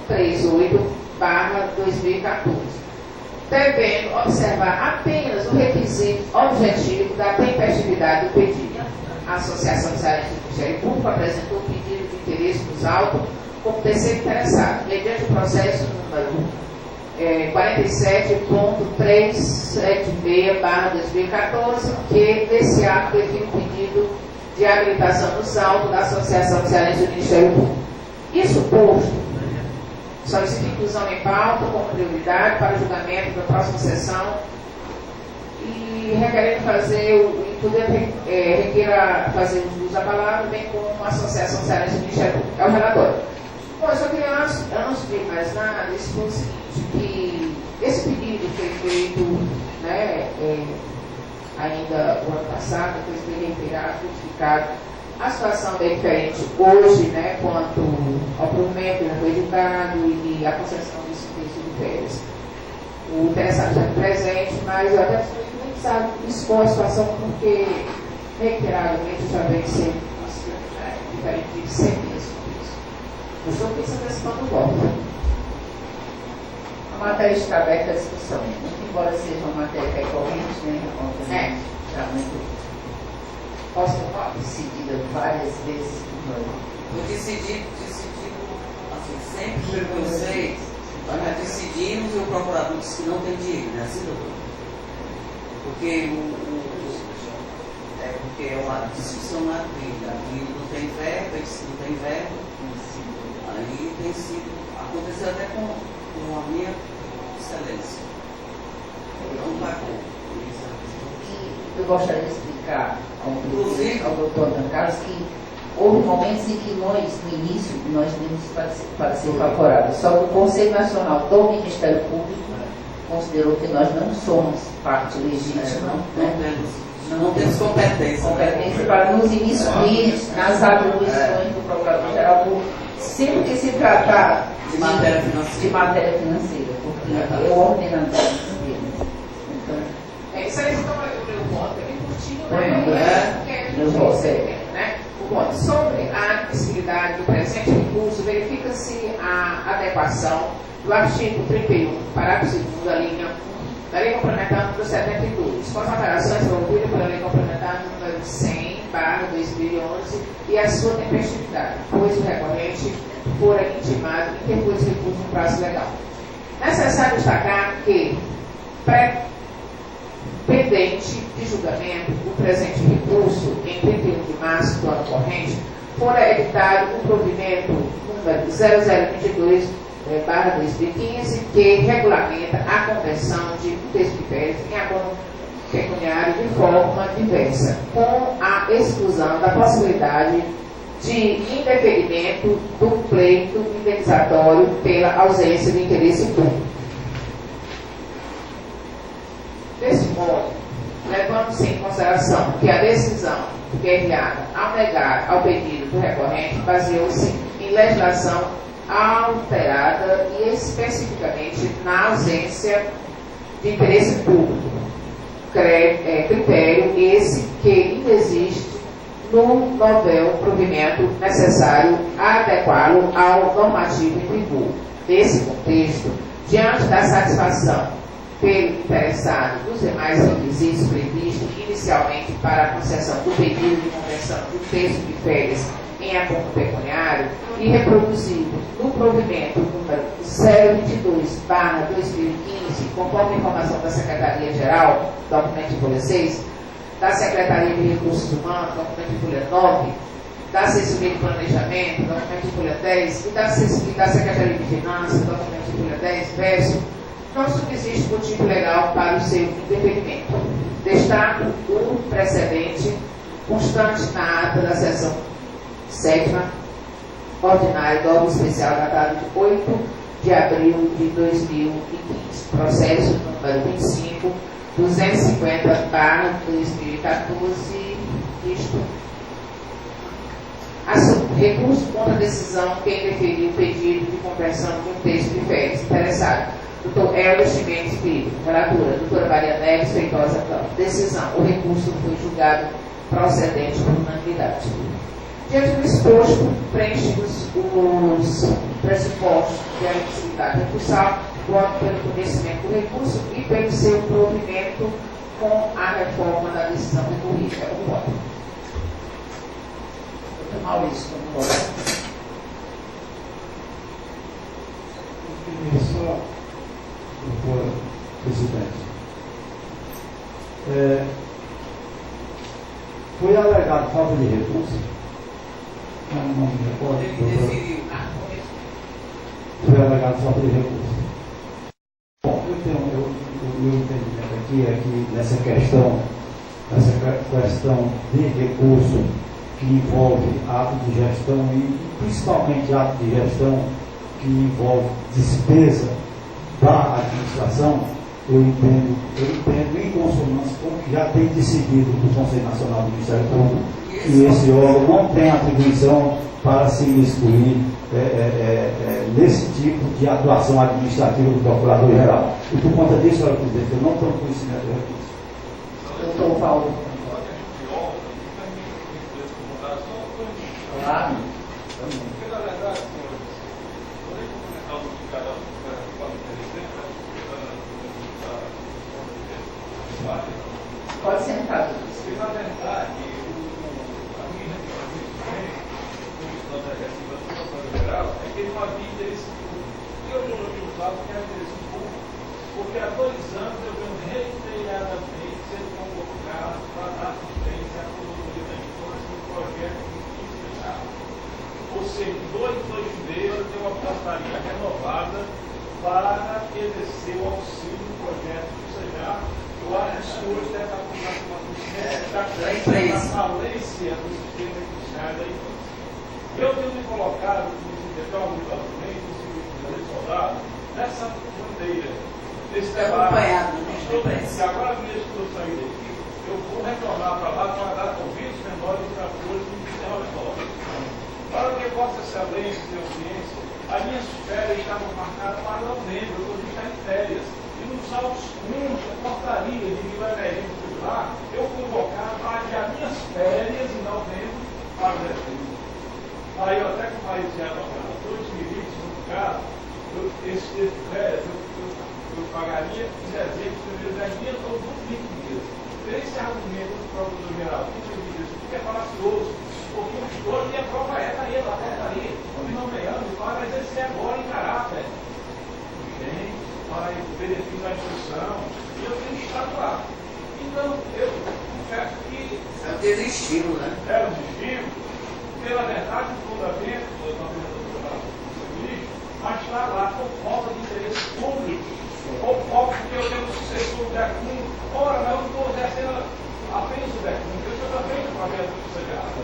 138/2014, devendo observar apenas o requisito objetivo da tempestividade do pedido. A Associação Cearense do Ministério Público apresentou o pedido de interesse dos autos como terceiro interessado, mediante o processo número 47.376/2014, que desse ato define o pedido de habilitação dos autos da Associação Cearense do Ministério Público. Isso posto, solicito inclusão em pauta como prioridade para o julgamento da próxima sessão e requerendo fazer requeira fazer o uso da palavra, bem como a Associação Cearense do Ministério Público. É o relatório. Bom, eu só queria, antes de mais nada, expor o seguinte, que esse pedido foi feito, né, ainda o ano passado, depois foi reiterado, justificado. A situação é diferente hoje, né, quanto ao provimento que já foi editado e a concessão desse texto de férias. O interessado está presente, mas eu até nem sabe expor a situação porque reiteradamente já vem sendo diferente de ser mesmo. Eu estou pensando nesse plano do voto. A matéria está aberta à discussão, muito embora seja uma matéria recorrente, né? Já muito decidida várias vezes. Eu decidi, assim, sempre que eu sei, nós já decidimos e o procurador disse que não tem direito, né? Assim, doutor? Porque porque é uma discussão na vida. Aqui não tem verba, ele disse que não tem verba. Aí tem sido, aconteceu até com a minha excelência. Não pagou. Eu gostaria de explicar ao doutor Antônio Carlos que houve momentos em que nós, no início, nós vimos para ser favorável. Só que o Conselho Nacional do Ministério Público considerou que nós não somos parte legítima, não temos competência para nos inmiscuir nas atribuições do Procurador-Geral, sempre que se tratar de matéria financeira, porque é o ordenamento dele. Então, isso aí está o meu voto, bem curtinho, né? O voto sobre a admissibilidade do presente recurso, verifica-se a adequação do artigo 31, parágrafo 2º, da linha 1 da Lei Complementar número 72, com as alterações promovidas pela Lei Complementar número 100/2011 e a sua tempestividade, pois o recorrente fora intimado e interpôs recurso no prazo legal. Necessário destacar que, pendente de julgamento, o presente recurso, em 31 de março do ano corrente, fora editado o provimento número 0022/2015, que regulamenta a conversão de um terço de férias em abono pecuniário de forma diversa, com a exclusão da possibilidade de indeferimento do pleito indenizatório pela ausência de interesse público. Desse modo, levando-se em consideração que a decisão enviada ao negar ao pedido do recorrente baseou-se em legislação alterada e especificamente na ausência de interesse público, critério esse que ainda existe no novel provimento necessário adequá-lo ao normativo em vigor. Nesse contexto, diante da satisfação pelo interessado dos demais requisitos previstos inicialmente para a concessão do pedido de conversão de um terço de férias em em abono pecuniário e reproduzido no provimento número 022/2015, conforme informação da Secretaria-Geral, documento de folha 6, da Secretaria de Recursos Humanos, documento de folha 9, da Assessoria de Planejamento, documento de folha 10, e da Secretaria de Finanças, documento de folha 10, verso, não subsiste motivo legal para o seu indeferimento. Destaco o precedente constante na ata da sessão 7ª ordinária do órgão especial datado de 8 de abril de 2015, processo número 25.250/2014, isto. Assunto: recurso contra a decisão quem deferiu o pedido de conversão de um texto de férias. Interessado: Dr. Helder Chimenez Filho. Relatora: doutora Maria Neves Feitosa Campos. Decisão: o recurso foi julgado procedente por unanimidade. Diante do exposto, preenchidos os pressupostos de admissibilidade recursal, voto pelo conhecimento do recurso e pelo seu provimento com a reforma da decisão recorrida. O voto. Dr. Maurício, como voto? Só, doutor presidente, foi alegado falta de recurso? Não me recordo, doutor. Foi alegado falta de recurso. Bom, o meu entendimento aqui é que nessa questão de recurso que envolve ato de gestão e principalmente ato de gestão que envolve despesa da administração, eu entendo em consonância com o que já tem decidido do Conselho Nacional do Ministério Público, que esse órgão não tem atribuição para se excluir nesse tipo de atuação administrativa do Procurador-Geral. E por conta disso, senhora presidente, eu não tenho conhecimento do recurso. Doutor Paulo. Claro. Pode sentar. Porque, na verdade, a minha geral é que ele não havia interesse público. Eu não usava que era interesse público, porque há 2 anos eu venho reiteradamente sendo convocado para dar assistência à promotoria da infância no projeto de justiça. Ou seja, 2 meses eu tenho uma portaria renovada para exercer o auxílio do projeto de justiça. Eu acho que isso hoje deve estar com uma falência do sistema judiciário da infância. Eu tenho me colocado, nessa bandeira, nesse debate. Agora mesmo que eu saí daqui, eu vou retornar para lá para dar convites menores para todos no sistema retórico. Para que Vossa Excelência e audiência, as minhas férias estavam marcadas para novembro, eu estou em férias. E nos autos comuns, a portaria de nível emergente lá, eu convocava para adiar minhas férias em novembro para dezembro. Aí eu até com o Maiciano, todos os limites, no caso, esse férias eu pagaria em dezembro, primeiro 10 dias ou 20 dias. Esse argumento do Procurador-Geral, que é falacioso, porque hoje a prova é daí, a portaria, onde não ganhamos, para exercer agora em caráter vigente, para o benefício da instrução, e eu tenho estado lá. Então, eu confesso que. É um desestilo, né? É um desestilo, porque na verdade o fundamento do ministro, mas está lá por falta de interesse público, ou porque eu tenho um sucessor do DECUM. Ora, mas eu não estou exercendo apenas o DECUM, eu estou também com a minha sociedade.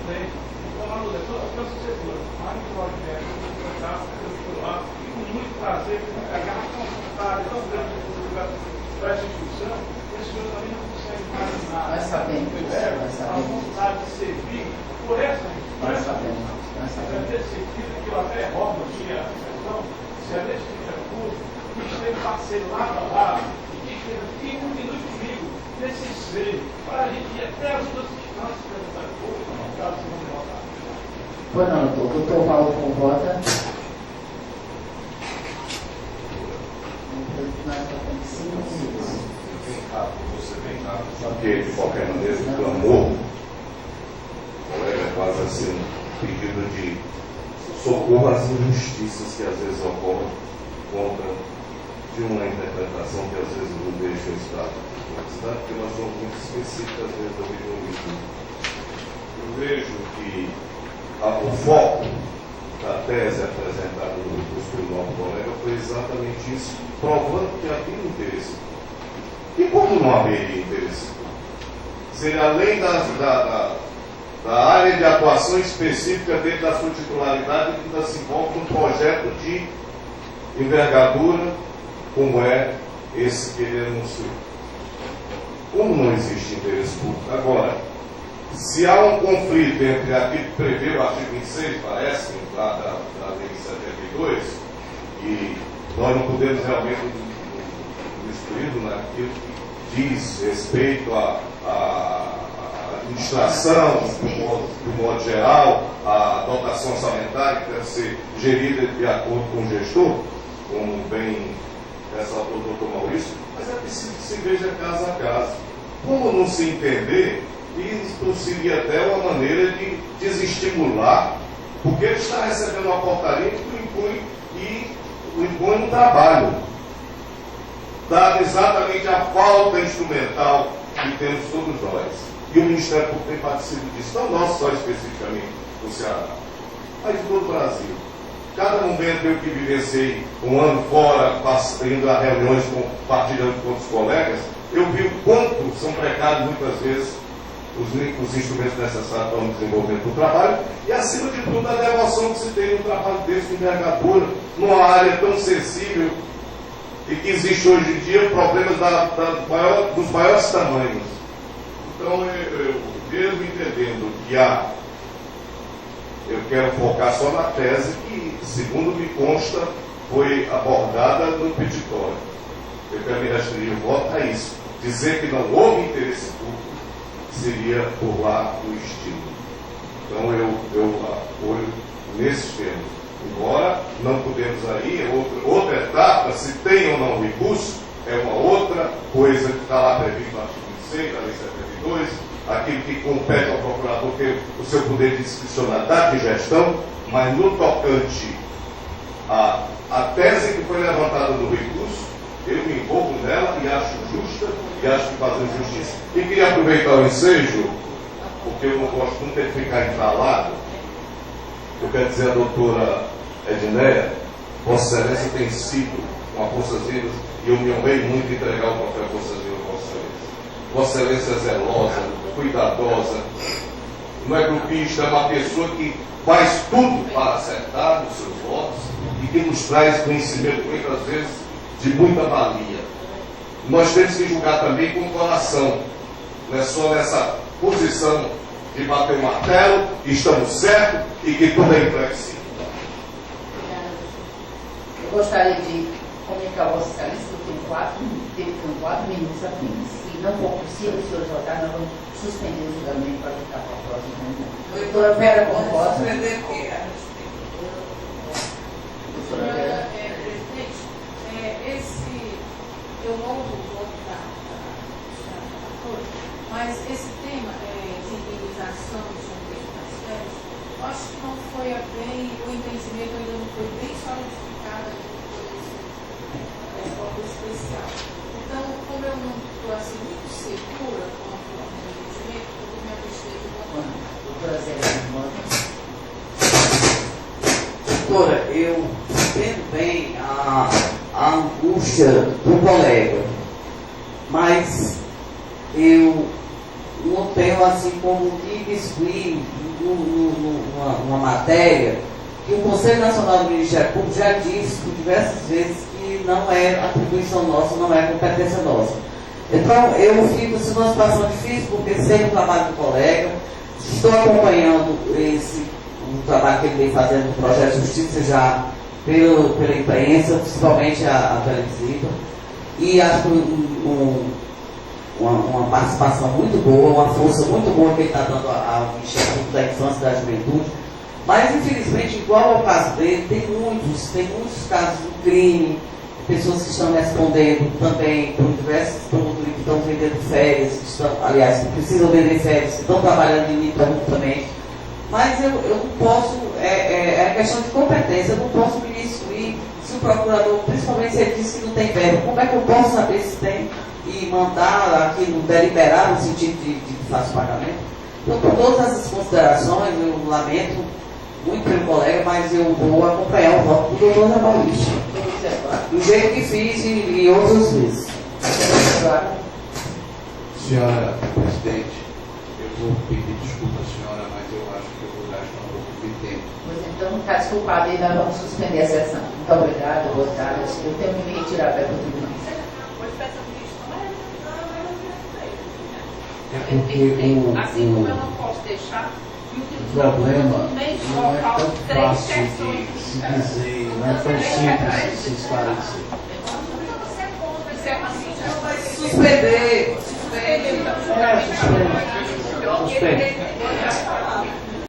Então, lá no DECUM, eu sou sucessor, mas no projeto, eu estou lá, e com muito prazer, com a responsabilidade tão grande para essa instituição, esse senhor também não consegue imaginar. Nós sabemos, a vontade de servir por essa instituição. Nós sabemos. Nesse sentido que eu até roubo aqui a questão, se a lei de recurso, que esteve parceiro lado a lado, e que esteve firme comigo nesse seio, para a gente ir até as 2 instâncias do Ministério Público, no caso de não votar. Pois não, doutor Paulo com vota. Porque, de qualquer maneira, o clamor, o colega quase assim, pedido de socorro às injustiças que às vezes ocorrem contra de uma interpretação que às vezes não deixa o Estado publicidade, porque nós somos muito específicos às vezes da opinião pública. Eu vejo que o foco da tese apresentada no recurso pelo nosso colega foi exatamente isso, provando que havia interesse. E como não haveria interesse? Seria além da área de atuação específica dentro da sua titularidade, que ainda se envolve um projeto de envergadura, como é esse que ele anunciou. Como não existe interesse público? Agora, se há um conflito entre aquilo que prevê o artigo 26, parece, lá da lei 72, e nós não podemos realmente destruí-lo naquilo que diz respeito à administração, do modo geral, a dotação orçamentária que deve ser gerida de acordo com o gestor, como bem ressaltou o doutor Maurício, mas é preciso que se veja caso a caso. Como não se entender, isso seria até uma maneira de desestimular, porque ele está recebendo uma portaria que o impõe no trabalho, dado exatamente a falta instrumental que temos todos nós. E o Ministério Público tem participado disso, não nós só especificamente no Ceará, mas em todo o Brasil. Cada momento eu que vivenciei um ano fora, indo a reuniões, partilhando com outros colegas, eu vi o quanto são precários muitas vezes os instrumentos necessários para o desenvolvimento do trabalho e, acima de tudo, a devoção que se tem no trabalho desse de envergadura, numa área tão sensível e que existe hoje em dia problemas dos maiores tamanhos. Então, eu mesmo entendendo que eu quero focar só na tese que, segundo me consta, foi abordada no petitório. Eu quero me restringir o voto a isso. Dizer que não houve interesse público seria burlar o estilo. Então eu apoio nesses termos. Embora não podemos aí, outra etapa, se tem ou não recurso, é uma outra coisa que está lá previsto no artigo 26 da Lei 72, aquilo que compete ao procurador ter o seu poder de discricionalidade de gestão, mas no tocante à tese que foi levantada no recurso, eu me envolvo nela e acho justa e acho que fazemos justiça. E queria aproveitar o ensejo, porque eu não gosto nunca de ficar entalado. Eu quero dizer à doutora Edneia, Vossa Excelência tem sido uma força-viva e eu me honrei muito em entregar o troféu força-viva a Vossa Excelência. Vossa Excelência é zelosa, cuidadosa, não é grupista, é uma pessoa que faz tudo para acertar os seus votos e que nos traz conhecimento muitas vezes de muita valia. Nós temos que julgar também com o coração, não é só nessa posição de bater o martelo, que estamos certos e que tudo é inflexível. Eu gostaria de comunicar ao Vossa Excelência que eu tenho 4 minutos apenas. Se não for possível, o senhor votar, nós vamos suspender o julgamento para ficar para a próxima reunião. Doutora Vera, concorda? Suspender o quê? Doutora Vera. Eu não vou votar, mas esse tema de indenização de direito das férias, eu acho que não foi bem, o entendimento ainda não foi bem solidificado por esse corpo especial. Então, como eu não estou assim muito segura quanto ao entendimento, eu vou me abster de votar. Doutora Zé, doutora, eu entendo bem a angústia do colega, mas eu não tenho assim como que excluir numa matéria que o Conselho Nacional do Ministério Público já disse por diversas vezes que não é atribuição nossa, não é competência nossa. Então eu fico assim, numa situação difícil, porque sei o trabalho do colega, estou acompanhando o trabalho que ele vem fazendo no projeto de justiça já pela imprensa, principalmente a televisiva, e acho que uma participação muito boa, uma força muito boa que ele está dando ao Instituto da Infância e da Juventude, mas infelizmente, igual ao caso dele, tem muitos casos de crime, pessoas que estão respondendo também por diversos produtos que estão vendendo férias, que precisam vender férias, que estão trabalhando ininterruptamente. Mas eu não posso, é questão de competência, eu não posso me instruir se o procurador, principalmente se ele disse que não tem verba, como é que eu posso saber se tem e mandar aquilo deliberar no sentido de fácil pagamento? Então, por todas essas considerações, eu lamento muito pelo colega, mas eu vou acompanhar o voto do doutor Zé Maurício, do jeito que fiz e outras vezes. Senhora Presidente, eu vou pedir desculpa, senhora, mas eu acho que eu vou gastar um pouco de tempo. Pois então, está desculpado e nós vamos suspender a sessão. Muito obrigada, boa tarde. Eu tenho que me retirar para o tribunal. É porque assim como eu não posso deixar o problema não é tão fácil de se dizer, não é tão simples de se esclarecer. Suspender. Suspende.